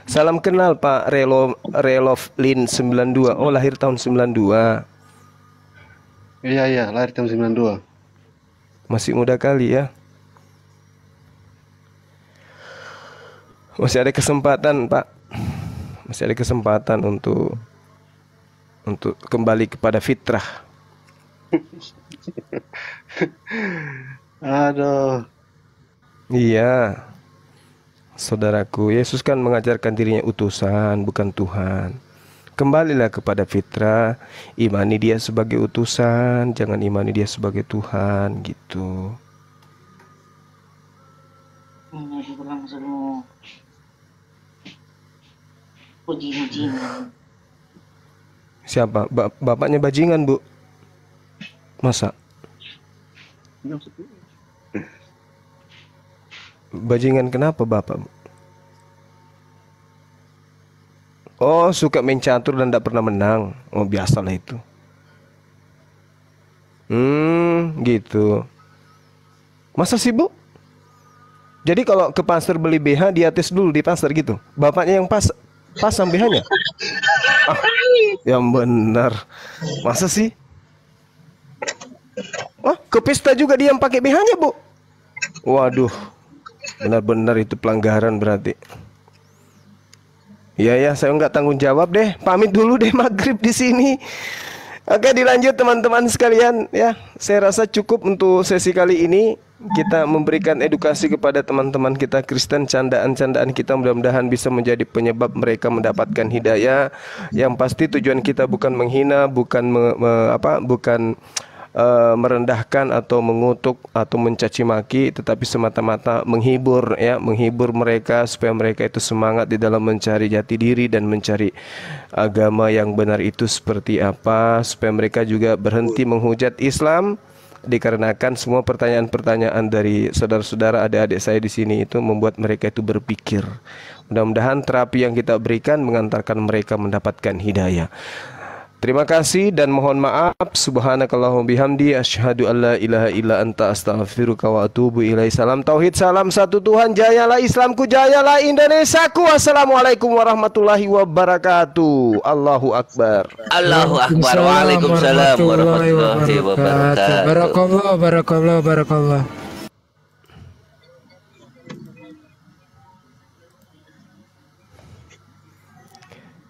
Salam kenal Pak Relovlin 92. Oh lahir tahun 92. Iya lahir tahun 92. Masih muda kali ya. Masih ada kesempatan Pak. Masih ada kesempatan untuk kembali kepada fitrah. Aduh. Iya. Saudaraku, Yesus kan mengajarkan dirinya utusan, bukan Tuhan. Kembalilah kepada fitrah, imani dia sebagai utusan, jangan imani dia sebagai Tuhan, gitu. Siapa? Bapaknya bajingan, Bu? Masa? Bajingan kenapa bapak? Oh, suka main catur dan tidak pernah menang. Oh, biasalah itu. Gitu. Masa sih, Bu? Jadi kalau ke pasar beli BH, dia tes dulu di pasar gitu. Bapaknya yang pasang BH-nya. Yang benar. Masa sih? Ke pesta juga dia yang pakai BH-nya, Bu. Waduh. Benar-benar itu pelanggaran berarti. Iya ya, saya nggak tanggung jawab deh. Pamit dulu deh, maghrib di sini. Oke, dilanjut teman-teman sekalian ya. Saya rasa cukup untuk sesi kali ini. Kita memberikan edukasi kepada teman-teman kita Kristen. Candaan-candaan kita mudah-mudahan bisa menjadi penyebab mereka mendapatkan hidayah. Yang pasti tujuan kita bukan menghina, bukan merendahkan atau mengutuk atau mencaci maki, tetapi semata-mata menghibur ya, menghibur mereka supaya mereka itu semangat di dalam mencari jati diri dan mencari agama yang benar itu seperti apa, supaya mereka juga berhenti menghujat Islam, dikarenakan semua pertanyaan-pertanyaan dari saudara-saudara adik-adik saya di sini itu membuat mereka itu berpikir. Mudah-mudahan terapi yang kita berikan mengantarkan mereka mendapatkan hidayah. Terima kasih dan mohon maaf. Subhanakallahumma bihamdi asyhadu an la ilaha illa anta astaghfiruka wa atubu ilaik. Salam tauhid, salam satu Tuhan. Jayalah Islamku, jayalah Indonesiaku. Wassalamualaikum warahmatullahi wabarakatuh. Allahu akbar. Allahu akbar. Waalaikumsalam warahmatullahi wabarakatuh. Barakallah, barakallah, barakallah.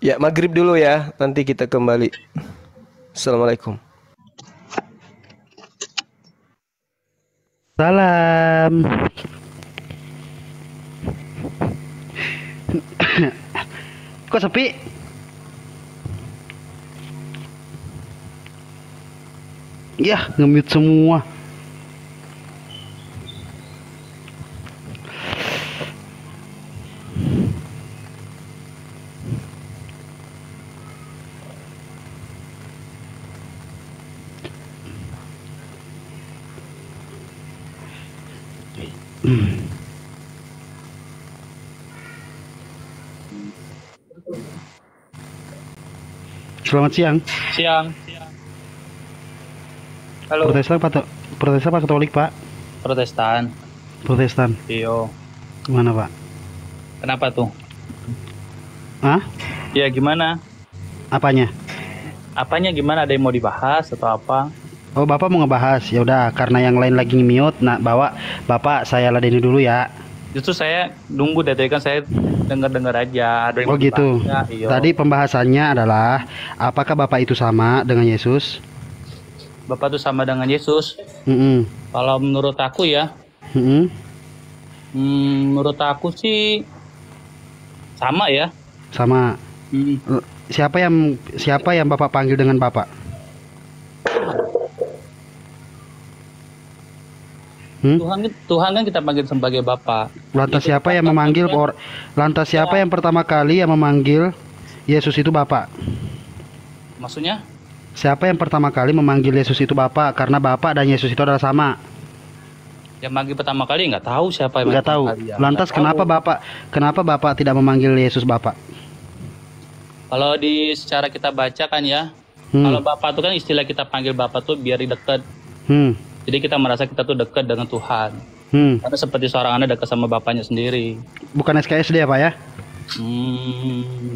Ya, maghrib dulu ya, nanti kita kembali. Assalamualaikum. Salam. Kok sepi? Ya, nge-mute semua. Selamat siang. Siang. Halo. Protestan apa Katolik, Pak? Protestan. Protestan. Iyo. Gimana, Pak? Kenapa tuh? Hah? Ya gimana? Apanya? Apanya gimana? Ada yang mau dibahas atau apa? Oh, Bapak mau ngebahas. Ya udah, karena yang lain lagi mute, nah bawa Bapak saya ladeni dulu ya. Justru saya nunggu dari kan saya dengar-dengar aja. Ada yang Oh gitu. Iyo. Tadi pembahasannya adalah apakah Bapak itu sama dengan Yesus? Bapak itu sama dengan Yesus. Kalau menurut aku ya, menurut aku sih sama ya. Sama. Siapa yang Bapak panggil dengan Bapak? Tuhan kan kita panggil sebagai Bapa. Lantas siapa yang memanggil lantas siapa yang pertama kali yang memanggil Yesus itu Bapak? Maksudnya? Siapa yang pertama kali memanggil Yesus itu Bapak? Karena Bapak dan Yesus itu adalah sama. Yang manggil pertama kali nggak tahu siapa yang nggak tahu. Ya. Lantas kenapa Bapak tidak memanggil Yesus Bapak? Kalau secara kita baca kan ya, kalau Bapak itu kan istilah kita panggil Bapak tuh biar dekat. Jadi kita merasa kita tuh dekat dengan Tuhan. Karena seperti seorang anak dekat sama bapaknya sendiri. Bukan SKSD ya Pak ya?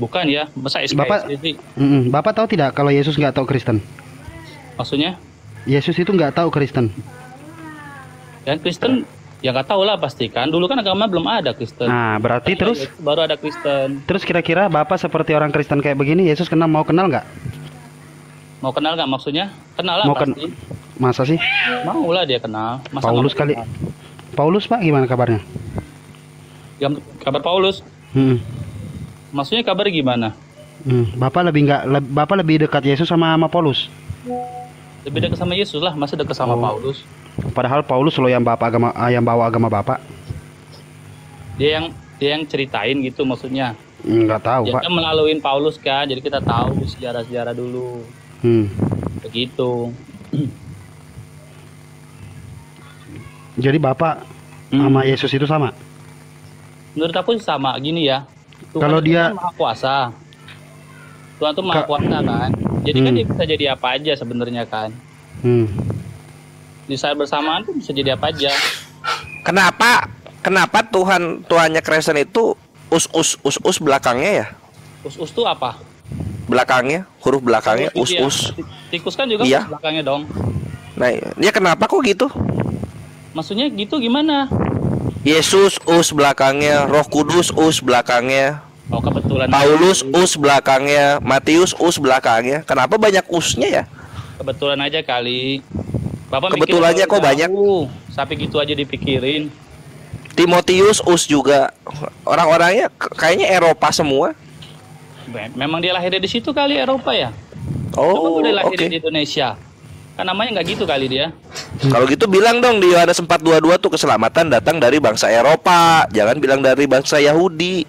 Bukan ya, masa SKSD sih? Bapak tahu tidak kalau Yesus nggak tahu Kristen? Maksudnya? Yesus itu nggak tahu Kristen. Ya Kristen, ya nggak tahu lah pasti kan. Dulu kan agama belum ada Kristen. Nah berarti terus? Baru ada Kristen. Terus kira-kira Bapak seperti orang Kristen kayak begini, Yesus mau kenal nggak? Mau kenal nggak maksudnya? Kenal lah pasti. Masa sih? Mau lah dia kenal. Masa Paulus kali. Paulus Pak gimana kabarnya? Ya, kabar Paulus? Maksudnya kabar gimana? Bapak lebih dekat Yesus sama Paulus? Lebih dekat sama Yesus lah, masa dekat sama Paulus? Padahal Paulus loh yang bawa agama Bapak. Dia yang ceritain gitu maksudnya. Nggak tahu ya, Pak. Kan melalui Paulus kan, jadi kita tahu sejarah-sejarah dulu. Begitu. Jadi Bapak sama Yesus itu sama? Menurut aku sama gini ya. Tuhan kalau dia Maha Kuasa. Tuhan tuh Maha Kuasa kan. Jadi kan dia bisa jadi apa aja sebenarnya kan. Di saat bersamaan tuh bisa jadi apa aja. Kenapa Tuhannya Kristen itu us belakangnya ya? Us tuh apa? Belakangnya, huruf belakangnya us. Tikus kan juga iya. Belakangnya dong. Nah, dia kenapa kok gitu? Maksudnya gitu gimana? Yesus us belakangnya, Roh Kudus us belakangnya. Oh kebetulan. Paulus us belakangnya, Matius us belakangnya. Kenapa banyak usnya ya? Kebetulan aja kali. Bapak Kebetulannya kok banyak. Sampai gitu aja dipikirin. Timotius, Us juga. Orang-orangnya kayaknya Eropa semua. Memang dia lahir di situ kali, Eropa ya. Oh, dia lahir oke. di Indonesia. Kan namanya nggak gitu kali dia. Kalau gitu bilang dong di Yohanes 4:22 tuh keselamatan datang dari bangsa Eropa, jangan bilang dari bangsa Yahudi.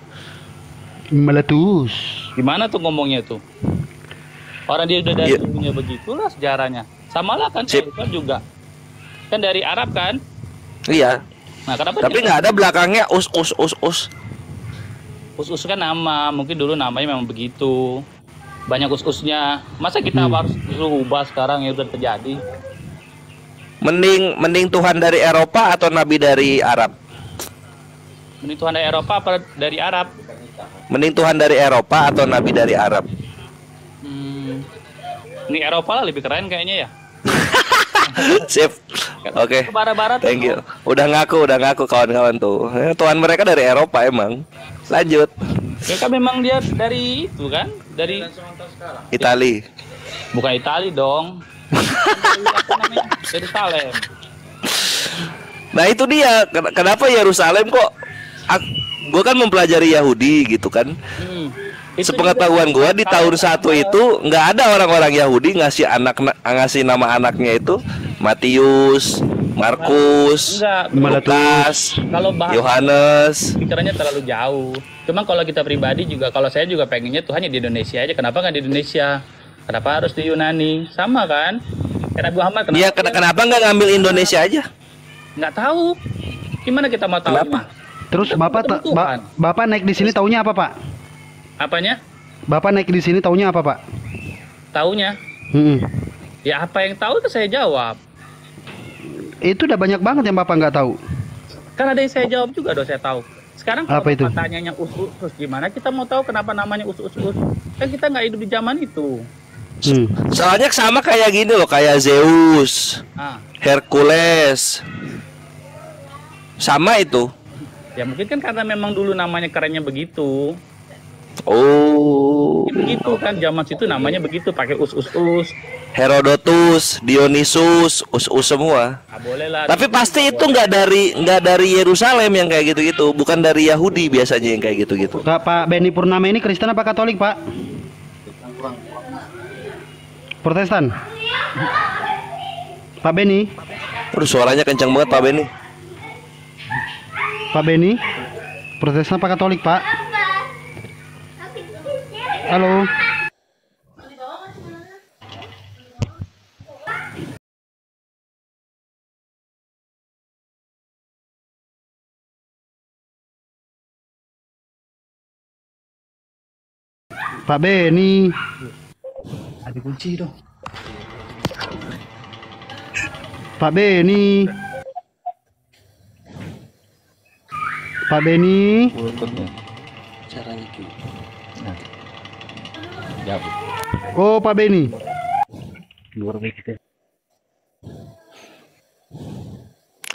Meletus. Gimana tuh ngomongnya tuh? Orang dia udah dari dunia begitulah sejarahnya. Sama lah kan Islam juga. Kan dari Arab kan? Iya. Nah, kenapa tapi nggak ada belakangnya us. Us kan nama, mungkin dulu namanya memang begitu. Banyak us-usnya. Masa kita harus ubah sekarang ya udah terjadi? Mending Tuhan dari Eropa atau nabi dari Arab? Mending Tuhan dari Eropa apa dari Arab? Mending Tuhan dari Eropa atau nabi dari Arab? Ini Eropa lah lebih keren kayaknya ya. Sip. Oke. Barat-barat. Thank you. Udah ngaku kawan-kawan tuh. Tuhan mereka dari Eropa emang. Lanjut. Ya kan memang dia dari itu kan? Dari Itali. Bukan Itali dong. Yerusalem. Nah itu dia. Kenapa Yerusalem kok? Gue kan mempelajari Yahudi gitu kan. Sepengetahuan gue di tahun 1 itu nggak ada orang-orang Yahudi ngasih nama anaknya itu Matius, Markus, Lukas, Yohanes. Pikirannya terlalu jauh. Cuma kalau kita pribadi juga, kalau saya juga pengennya Tuhannya di Indonesia aja. Kenapa nggak di Indonesia? Kenapa harus di Yunani? Sama kan? Nabi Muhammad kenapa? Iya, kenapa nggak ngambil Indonesia aja? Nggak tahu. Gimana kita mau tahu? Kenapa? Terus Bapak naik di sini taunya apa, Pak? Apanya? Bapak naik di sini taunya apa, Pak? Taunya? Ya apa yang tahu itu saya jawab. Itu udah banyak banget yang Bapak nggak tahu. Kan ada yang saya jawab juga dong, saya tahu. Sekarang kalau apa itu? tanyanya us-us gimana kita mau tahu kenapa namanya us-us? Kan kita nggak hidup di zaman itu. Soalnya sama kayak gini loh, kayak Zeus, Hercules, sama itu. Ya mungkin kan karena memang dulu namanya kerennya begitu. Oh. Begitu kan zaman situ namanya begitu, pakai us-us. Herodotus, Dionysus, us semua. Boleh lah. Tapi pasti itu nggak dari Yerusalem yang kayak gitu-gitu, bukan dari Yahudi biasanya yang kayak gitu-gitu. Pak Benny Purnama ini Kristen apa Katolik, Pak? Protestan. Pak Benny. Aduh, suaranya kencang banget Pak Benny. Pak Benny, Protestan apa Katolik, Pak? Halo. Pak Benny. Ada kunci dong. Pak Benny. Pak Benny. Caranya gitu. Oh, Pak Benny. Luar biasa.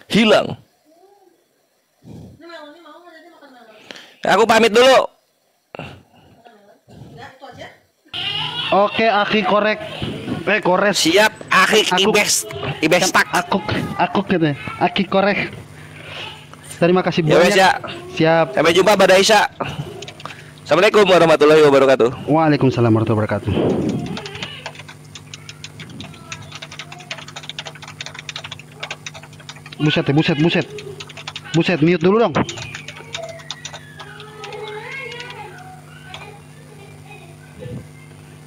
Hilang. Aku pamit dulu. Oke, Aki korek. Kores. Siap, Aki ibestak. Aku gitu. Aki korek. Terima kasih banyak. Ya. Siap. Sampai jumpa pada Isya. Assalamualaikum warahmatullahi wabarakatuh. Waalaikumsalam warahmatullahi wabarakatuh. Buset, mute dulu dong.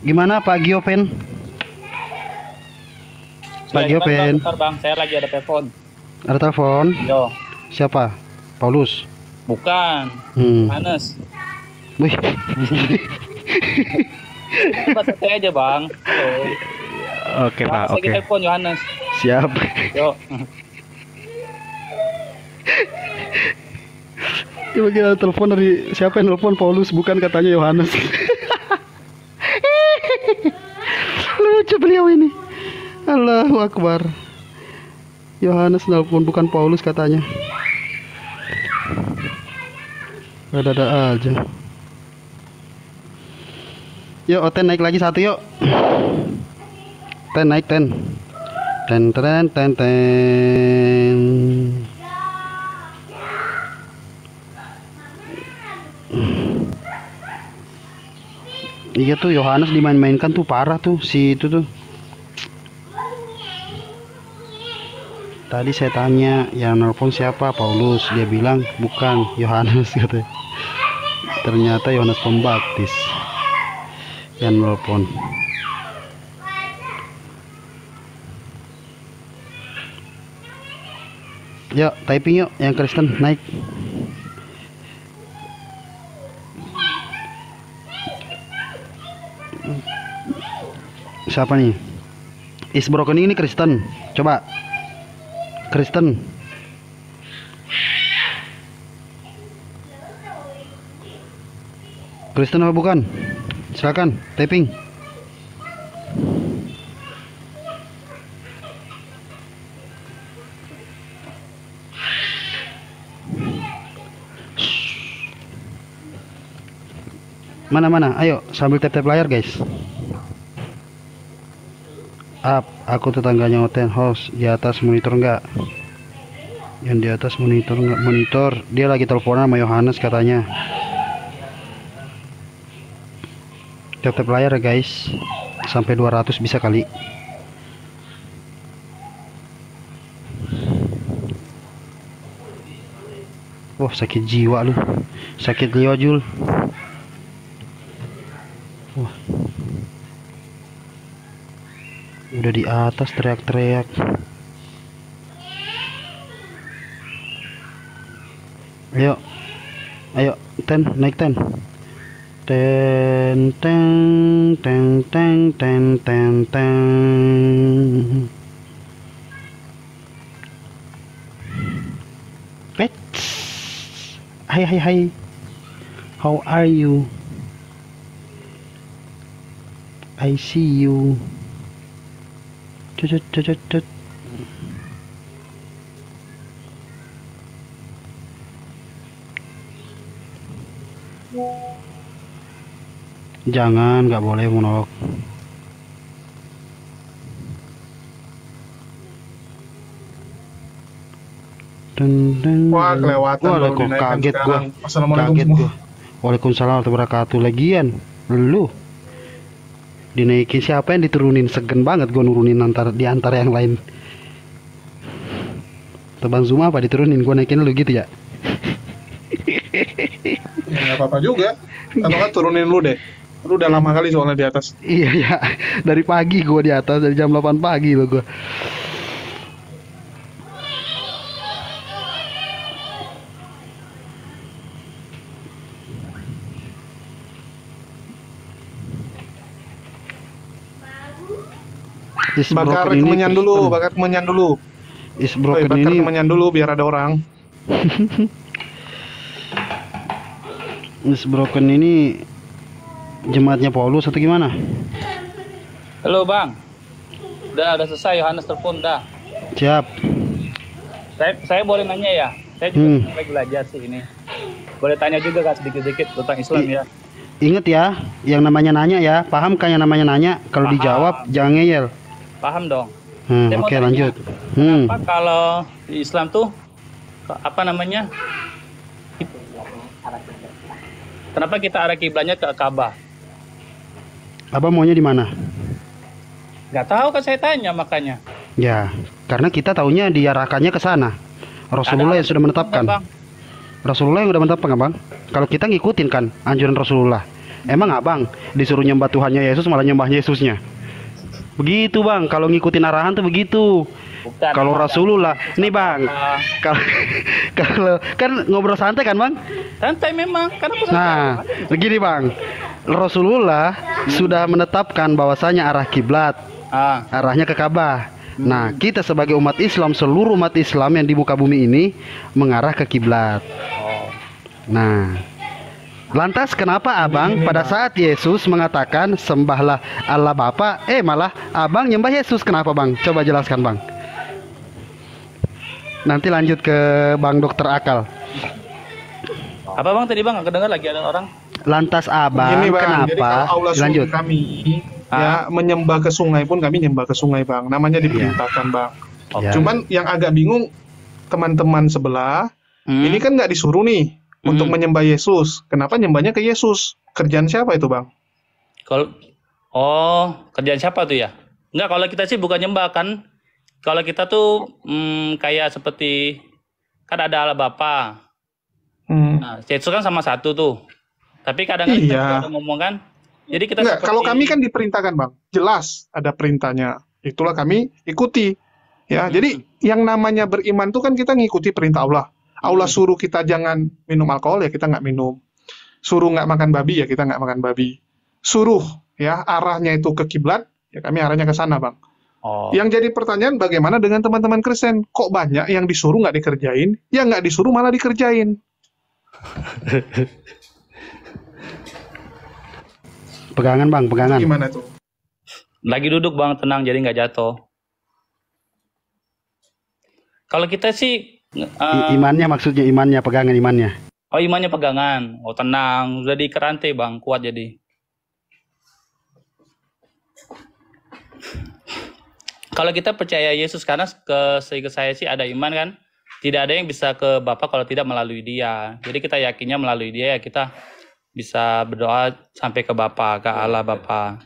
Gimana Pak Giopen? Pak Giopen. Bentar, Bang, saya lagi ada telepon. Ada telepon? Yo. Siapa? Paulus? Bukan. Anes. Wih. Saya aja, Bang. Oke, Pak. Oke. Saya telepon Yohanes. Siap. Yo. Coba kita telepon dari siapa yang telepon? Paulus, bukan, katanya Yohanes. Lucu beliau ini. Allahu Akbar. Yohanes telepon, bukan Paulus katanya. Ada aja. Yuk, Oten naik lagi satu yuk. naik ten. Ten. Iya tuh Yohanes dimain-mainkan tuh parah tuh si itu tuh. Tadi saya tanya yang nelpon siapa, Paulus, dia bilang bukan, Yohanes katanya. Ternyata Yohanes Pembaptis yang nelpon. Yuk typing yuk yang Kristen naik. Siapa nih? Is broken ini Kristen. Coba Kristen. Kristen apa bukan? Silakan typing. Mana? Ayo sambil tap layar guys. Up, aku tetangganya Oten host di atas monitor enggak? Yang di atas monitor enggak? Monitor, dia lagi teleponan sama Yohanes katanya. Tap layar ya guys. Sampai 200 bisa kali. Wah, sakit jiwa lu. Sakit jiwa Jul. Wah. Udah di atas teriak-teriak. Ayo ten naik ten. Ten. Pets. Hai. How are you? I see you. Cut. Jangan, nggak boleh monolog. Wah, kelewatan. Wah, kok kaget gua. Kaget gua. Waalaikumsalam warahmatullahi wabarakatuh. Lagian lu dinaikin siapa yang diturunin? Segen banget gua nurunin di antara yang lain. Teban Zuma apa diturunin, gua naikin lu gitu ya? Ya nggak apa-apa juga. Atau kan turunin lu deh. Lu udah lama kali soalnya di atas. Iya ya, dari pagi gua di atas, dari jam 8 pagi lo gua. Bakar kemenyan dulu, Is broken bakar ini. kemenyan dulu biar ada orang. Is broken ini jemaatnya Paulus atau gimana? Halo bang, udah selesai Yohanes telepon dah. Siap. Saya boleh nanya ya? Saya juga lagi belajar sih ini. Boleh tanya juga kan sedikit-sedikit tentang Islam ya? Ingat ya, yang namanya nanya ya, paham kan yang namanya nanya? Kalau dijawab jangan ngeyel. Paham dong. Oke, lanjut. Kenapa kalau di Islam tuh apa namanya? Kenapa kita arah kiblatnya ke Ka'bah? Abang maunya di mana? Gak tahu kan saya tanya makanya. Ya, karena kita taunya diarahkannya ke sana. Rasulullah yang sudah menetapkan. Rasulullah yang sudah menetapkan, Abang. Kalau kita ngikutin kan anjuran Rasulullah. Emang Abang disuruh nyembah Tuhannya Yesus malah nyembah Yesusnya? Begitu Bang, kalau ngikutin arahan tuh begitu. Kalau Rasulullah, nih Bang, kalau kan ngobrol santai kan Bang? Santai memang, karena nah, begini Bang, Rasulullah sudah menetapkan bahwasanya arah kiblat, arahnya ke Ka'bah. Nah, kita sebagai umat Islam, seluruh umat Islam yang di muka bumi ini mengarah ke kiblat. Nah, lantas kenapa Abang pada saat Yesus mengatakan sembahlah Allah Bapa, malah Abang nyembah Yesus? Kenapa Bang? Coba jelaskan Bang. Nanti lanjut ke Bang Dokter Akal. Apa bang tadi bang? Nggak kedengar lagi ada orang. Lantas abang, Ini bang, kenapa? jadi kalau Allah suruh Lanjut. kami ya menyembah ke sungai pun kami nyembah ke sungai bang. Namanya diperintahkan bang. Ya. Cuman yang agak bingung teman-teman sebelah, ini kan nggak disuruh nih untuk menyembah Yesus. Kenapa nyembahnya ke Yesus? Kerjaan siapa itu bang? Kalau kerjaan siapa tuh ya? Enggak, kalau kita sih bukan nyembah kan. Kalau kita tuh kayak seperti kan ada Allah Bapa. Nah, Yesus kan sama satu tuh. Tapi kadang-kadang kita ada ngomong kan. Jadi kita Enggak, kalau kami kan diperintahkan bang, jelas ada perintahnya. Itulah kami ikuti. Ya, jadi yang namanya beriman tuh kan kita ngikuti perintah Allah. Allah suruh kita jangan minum alkohol ya kita nggak minum. Suruh nggak makan babi ya kita nggak makan babi. Suruh ya arahnya itu ke kiblat ya kami arahnya ke sana bang. Yang jadi pertanyaan bagaimana dengan teman-teman Kristen? Kok banyak yang disuruh nggak dikerjain, yang nggak disuruh malah dikerjain? Pegangan bang, pegangan. Gimana tuh? Lagi duduk bang, tenang jadi nggak jatuh. Kalau kita sih Imannya maksudnya imannya, pegangan imannya. oh imannya pegangan. Oh tenang, udah dikerantai bang, kuat jadi. Kalau kita percaya Yesus karena seingat saya sih ada iman kan, tidak ada yang bisa ke Bapa kalau tidak melalui Dia. Jadi kita yakinnya melalui Dia ya kita bisa berdoa sampai ke Bapa, ke Allah Bapa.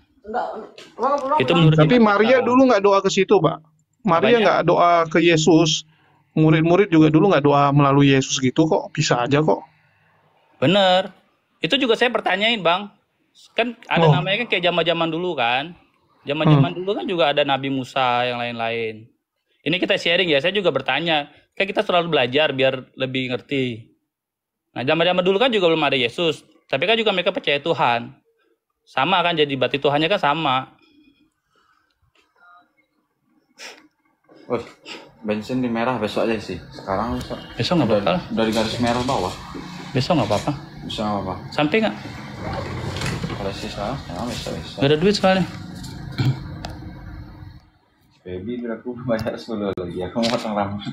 Itu menurut Tapi iman Maria kita. dulu nggak doa ke situ, Pak. Maria Apanya? nggak doa ke Yesus. Murid-murid juga dulu nggak doa melalui Yesus gitu kok. Bisa aja kok. Bener. Itu juga saya pertanyain bang. Kan ada namanya kan kayak zaman-zaman dulu kan. Zaman-zaman dulu kan juga ada Nabi Musa yang lain-lain. Ini kita sharing ya. Saya juga bertanya. Kan kita selalu belajar biar lebih ngerti. Nah zaman-zaman dulu kan juga belum ada Yesus. Tapi kan juga mereka percaya Tuhan. Sama kan jadi berarti Tuhannya kan sama. Wih, bensin di merah besok aja sih. Sekarang besok nggak bakal. Dari garis merah bawah. Besok nggak apa-apa. Bisa nggak apa? Sampai nggak? Kalau sih salah, bisa. Gak ada duit sekali. Baby biar aku bayar 10 lagi. Aku mau potong rambut.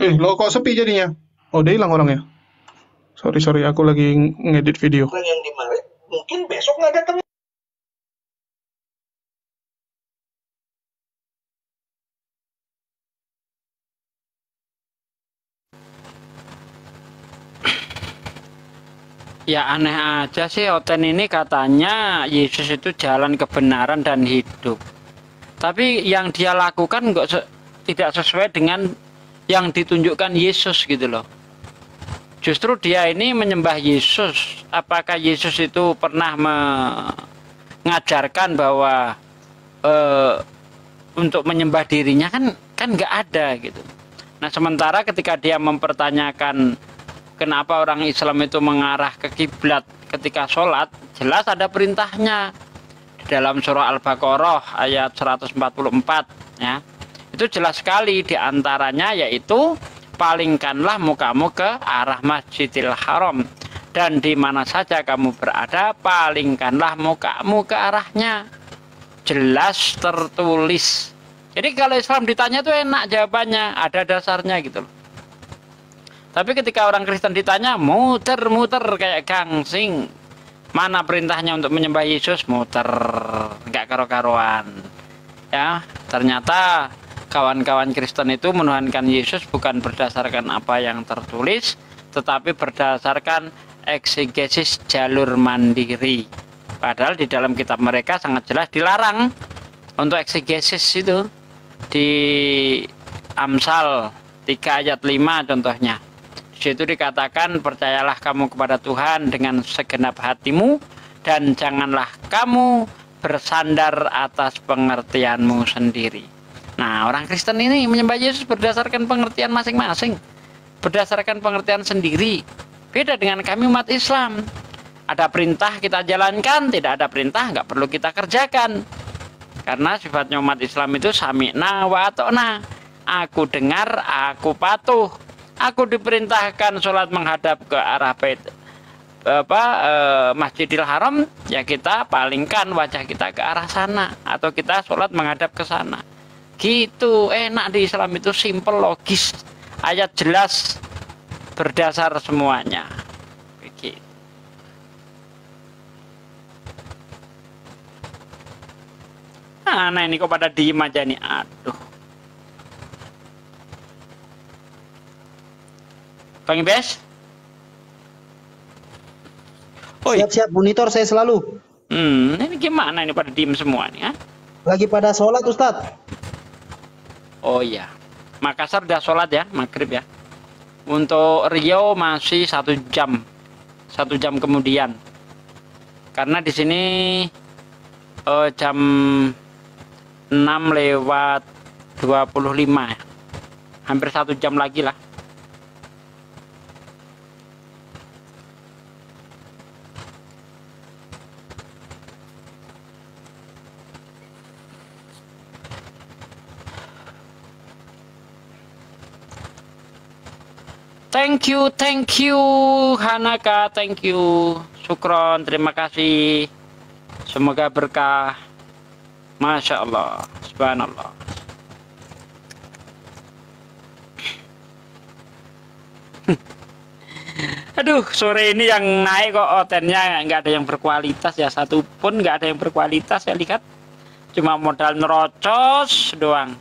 Lo kok sepi jadinya? Oh, dia hilang orangnya. Sorry, aku lagi ngedit video. Orang yang dimarahin mungkin besok nggak datang. Ya aneh aja sih Oten ini katanya Yesus itu jalan kebenaran dan hidup. Tapi yang dia lakukan tidak sesuai dengan yang ditunjukkan Yesus gitu loh. Justru dia ini menyembah Yesus. Apakah Yesus itu pernah mengajarkan bahwa untuk menyembah dirinya kan nggak ada gitu. Nah sementara ketika dia mempertanyakan kenapa orang Islam itu mengarah ke kiblat ketika sholat, jelas ada perintahnya di dalam surah Al-Baqarah ayat 144 ya. Itu jelas sekali diantaranya yaitu palingkanlah mukamu ke arah Masjidil Haram dan di mana saja kamu berada palingkanlah mukamu ke arahnya. Jelas tertulis. Jadi kalau Islam ditanya itu enak jawabannya, ada dasarnya gitu loh. Tapi ketika orang Kristen ditanya muter-muter kayak gangsing, mana perintahnya untuk menyembah Yesus, muter nggak karo-karuan ya. Ternyata kawan-kawan Kristen itu menuhankan Yesus bukan berdasarkan apa yang tertulis, tetapi berdasarkan eksegesis jalur mandiri. Padahal di dalam kitab mereka sangat jelas dilarang untuk eksegesis itu. Di Amsal 3 ayat 5 contohnya. Di situ dikatakan percayalah kamu kepada Tuhan dengan segenap hatimu dan janganlah kamu bersandar atas pengertianmu sendiri. Nah, orang Kristen ini menyembah Yesus berdasarkan pengertian masing-masing, berdasarkan pengertian sendiri. Beda dengan kami umat Islam. Ada perintah kita jalankan, tidak ada perintah nggak perlu kita kerjakan. Karena sifatnya umat Islam itu sami'na wa ata'na. Aku dengar, aku patuh. Aku diperintahkan sholat menghadap ke arah Masjidil Haram, ya kita palingkan wajah kita ke arah sana, atau kita sholat menghadap ke sana. Gitu, enak di Islam itu, simple, logis, ayat jelas, berdasar semuanya. Begitu. Nah ini kok pada diem aja nih, aduh. Bang Ibes? Siap-siap monitor saya selalu. Ini gimana ini pada diem semua nih, ha? Lagi pada sholat Ustadz. Oh iya, Makassar udah sholat ya, maghrib ya. Untuk Riau masih 1 jam, 1 jam kemudian. Karena di sini jam 6:25 ya. Hampir 1 jam lagi lah. Thank you Hanaka, thank you Sukron, terima kasih, semoga berkah. Masya Allah, subhanallah. Aduh, sore ini yang naik kok otennya nggak ada yang berkualitas ya, satu pun nggak ada yang berkualitas ya, lihat cuma modal nerocos doang,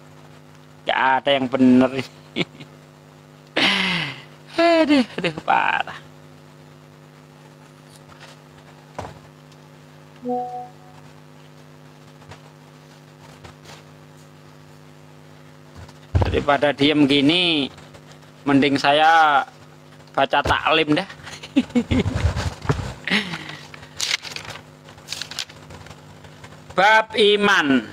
nggak ada yang bener. Aduh, parah. Daripada diem gini, mending saya baca taklim dah. Bab iman.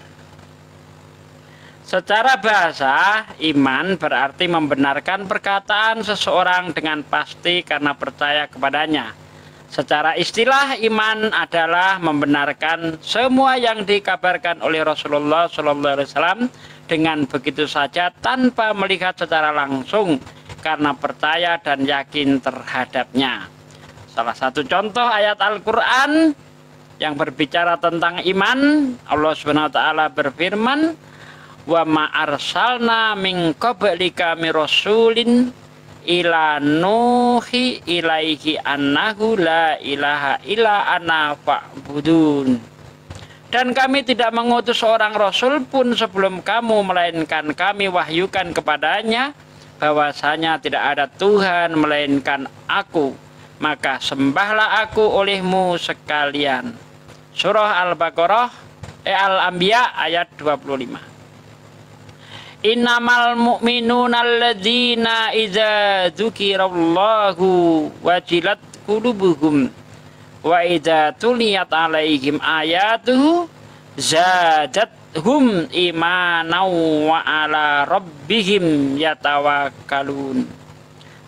Secara bahasa, iman berarti membenarkan perkataan seseorang dengan pasti karena percaya kepadanya. Secara istilah, iman adalah membenarkan semua yang dikabarkan oleh Rasulullah SAW dengan begitu saja tanpa melihat secara langsung karena percaya dan yakin terhadapnya. Salah satu contoh ayat Al-Quran yang berbicara tentang iman, Allah SWT berfirman, wa ma arsalna min qablika mir rasulin ila nuhi ilaihi annahu la ilaha illa ana fa'budun. Dan kami tidak mengutus seorang rasul pun sebelum kamu, melainkan kami wahyukan kepadanya bahwasanya tidak ada Tuhan melainkan aku, maka sembahlah aku olehmu sekalian. Surah Al-Baqarah Al-Anbiya ayat 25. Innamal mu'minuna alladzina idza dzukirallahu wajilat qulubuhum wa idza tuliyat alaihim ayatuhu zadathum imanan wa ala rabbihim yatawakkalun.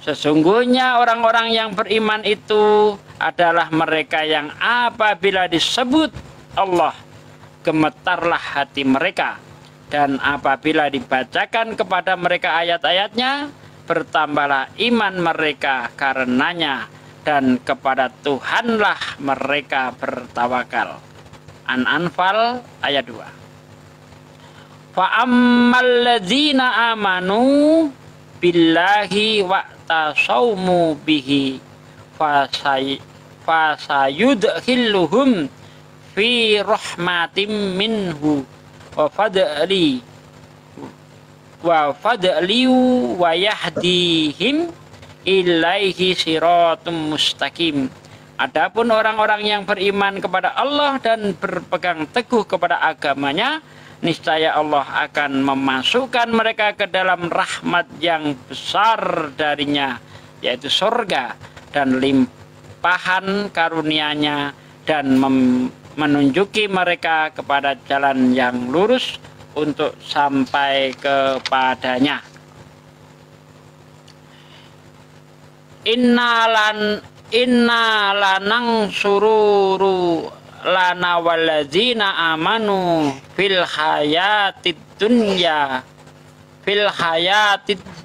Sesungguhnya orang-orang yang beriman itu adalah mereka yang apabila disebut Allah gemetarlah hati mereka, dan apabila dibacakan kepada mereka ayat-ayatnya, bertambahlah iman mereka karenanya, dan kepada Tuhanlah mereka bertawakal. An-Anfal ayat 2. Fa ammal ladzina amanu billahi wa tasawmu bihi fasayudkhilluhum fi rahmatim minhu wa fadli wa yahdihim ilaihi siratum mustaqim. Adapun orang-orang yang beriman kepada Allah dan berpegang teguh kepada agamanya, niscaya Allah akan memasukkan mereka ke dalam rahmat yang besar darinya, yaitu surga, dan limpahan karunia-Nya, dan menunjuki mereka kepada jalan yang lurus untuk sampai kepadanya. Inna lanang sururu lana waladzina amanu fil hayatid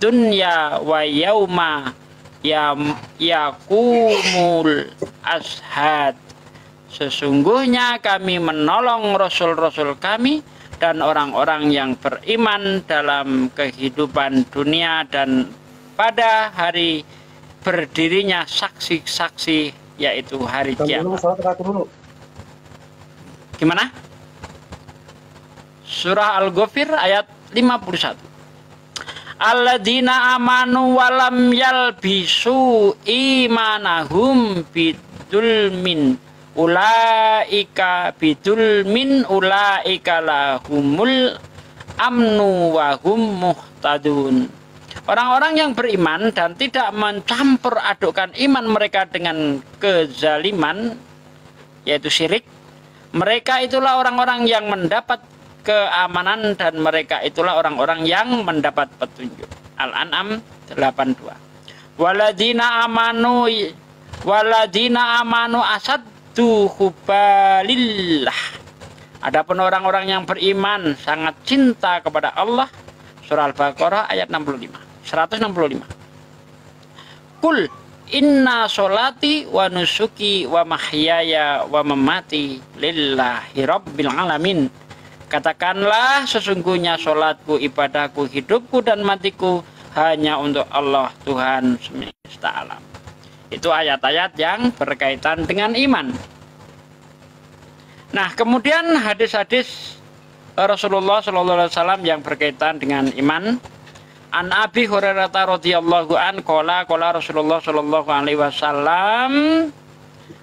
dunya wa yauma yakumul ashad. Sesungguhnya kami menolong rasul-rasul kami dan orang-orang yang beriman dalam kehidupan dunia dan pada hari berdirinya saksi-saksi, yaitu hari kiamat. Gimana? Surah Al-Ghafir ayat 51. Alladzina amanu walam yalbisu imanahum bidulmin ulaika lahumul amnu wa hum muhtadun. Orang-orang yang beriman dan tidak mencampur adukkan iman mereka dengan kezaliman, yaitu syirik, mereka itulah orang-orang yang mendapat keamanan dan mereka itulah orang-orang yang mendapat petunjuk. Al-An'am 82. Waladina amanu asaddu hubbalillah. Adapun orang-orang yang beriman sangat cinta kepada Allah. Surah Al-Baqarah ayat 165. Kul inna sholati wa nusuki wa mahyaya wa mamati lillahi rabbil alamin. Katakanlah, sesungguhnya sholatku, ibadahku, hidupku dan matiku hanya untuk Allah Tuhan semesta alam. Itu ayat-ayat yang berkaitan dengan iman. Nah, kemudian hadis-hadis Rasulullah SAW yang berkaitan dengan iman. An Abi Hurairah radhiyallahu an qala Rasulullah sallallahu alaihi wasallam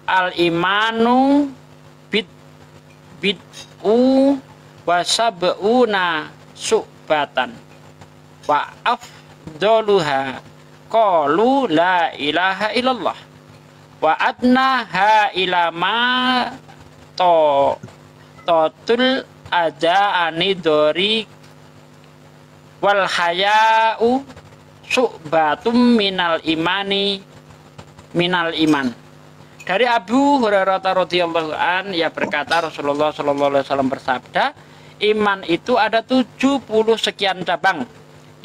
al imanu bid'u wa sab'una su'batan wa afdaluha qalu la ilaha illallah wa adnaha ila ma totul ada anidori wal haya'u su'batum minal iman. Dari Abu Hurairah radhiyallahu an, ia berkata Rasulullah sallallahu alaihi wasallam bersabda, iman itu ada 70 sekian cabang.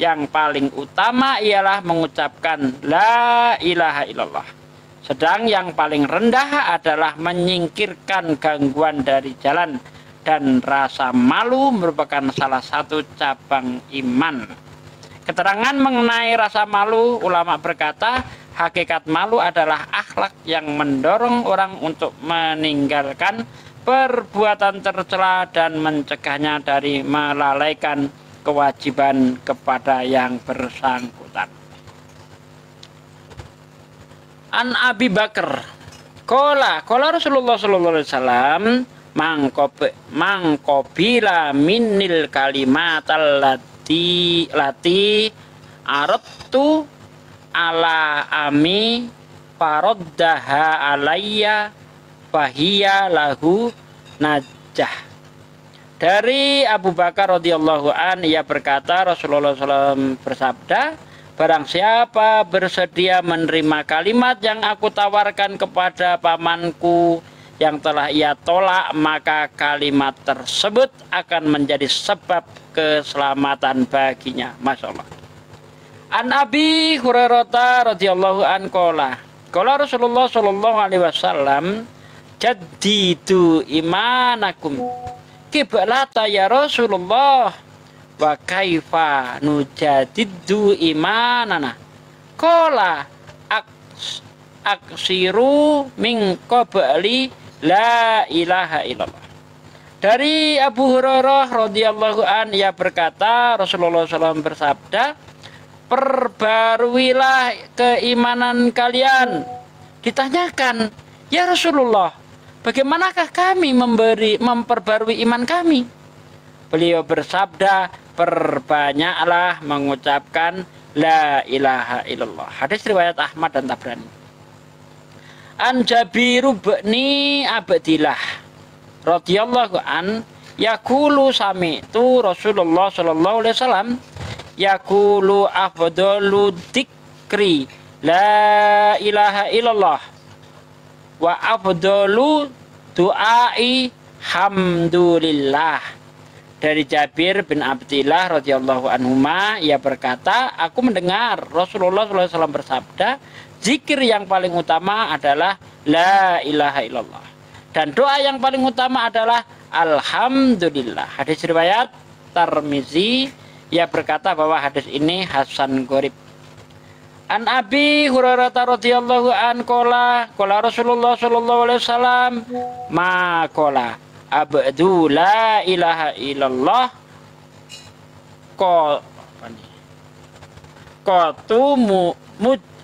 Yang paling utama ialah mengucapkan la ilaha illallah. Sedang yang paling rendah adalah menyingkirkan gangguan dari jalan, dan rasa malu merupakan salah satu cabang iman. Keterangan mengenai rasa malu, ulama berkata, hakikat malu adalah akhlak yang mendorong orang untuk meninggalkan perbuatan tercela dan mencegahnya dari melalaikan kewajiban kepada yang bersangkutan. An Abi Bakar qala Rasulullah sallallahu alaihi wasallam mangkobila minil kalimatal lati aradtu ala ami faraddaha alayya fahiya lahu najah. Dari Abu Bakar radhiyallahu an, ia berkata Rasulullah SAW bersabda, barang siapa bersedia menerima kalimat yang aku tawarkan kepada pamanku yang telah ia tolak, maka kalimat tersebut akan menjadi sebab keselamatan baginya. Masya Allah. An Abi Hurairah radhiyallahu an qala Rasulullah sallallahu alaihi wasallam jaddidu imanakum kiblata ya Rasulullah wa kaifa nujaddidu imanana qala aksiru min qabli la ilaha illallah. Dari Abu Hurairah radhiyallahu an, ia berkata Rasulullah SAW bersabda, perbaruilah keimanan kalian. Ditanyakan, ya Rasulullah, bagaimanakah kami memperbarui iman kami? Beliau bersabda, perbanyaklah mengucapkan la ilaha illallah. Hadis riwayat Ahmad dan Tabrani. An Jabir bin Abdillah radhiyallahu an, yaqulu sami'tu Rasulullah sallallahu alaihi wasallam yaqulu afdalu dzikri la ilaha illallah wa afdalu du'ai hamdulillah. Dari Jabir bin Abdillah radhiyallahu anhuma, ia berkata, aku mendengar Rasulullah SAW bersabda, zikir yang paling utama adalah la ilaha illallah, dan doa yang paling utama adalah alhamdulillah. Hadis riwayat Tirmizi, ia berkata bahwa hadis ini hasan gharib. An Abi Hurairah radhiyallahu an qala Rasulullah sallallahu alaihi wasallam ma qala abdu la ilaha illallah qatu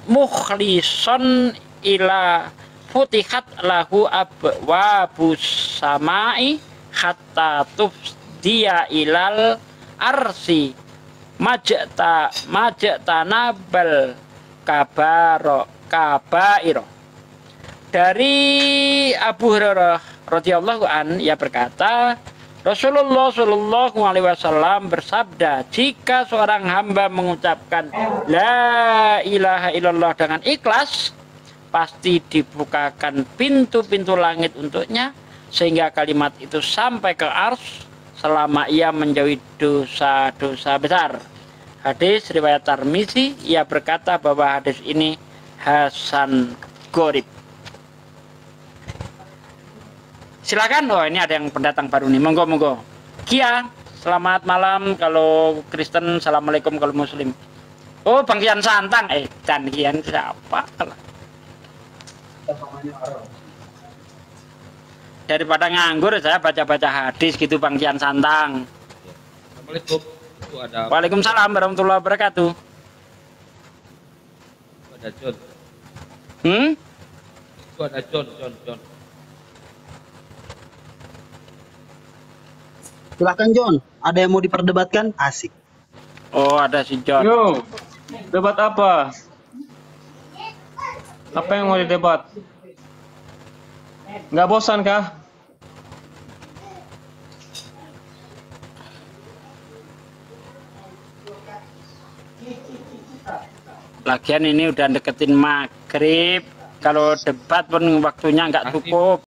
mukhlison ila futihat lahu abwabus samai hatta tufdiya ilal arsi majtanabal kabairo. Dari Abu Hurairah radhiyallahu an, ia berkata, Rasulullah Shallallahu alaihi wasallam bersabda, jika seorang hamba mengucapkan la ilaha illallah dengan ikhlas, pasti dibukakan pintu-pintu langit untuknya sehingga kalimat itu sampai ke ars selama ia menjauhi dosa-dosa besar. Hadis riwayat Tirmizi, ia berkata bahwa hadis ini hasan gharib. Silakan. Oh, ini ada yang pendatang baru nih. Monggo, monggo. Kia, selamat malam kalau Kristen, assalamualaikum kalau Muslim. Oh, Bang Kian Santang. Dan Kian siapa? Daripada nganggur, saya baca-baca hadis gitu, Bang Kian Santang. Assalamualaikum. Ada... Waalaikumsalam warahmatullahi wabarakatuh. Ada John. Itu ada John. Silahkan John, ada yang mau diperdebatkan? Asik. Oh, ada si John. Yo, debat apa? Apa yang mau didebat? Nggak bosan kah? Lagian ini udah deketin maghrib. Kalau debat pun waktunya nggak cukup.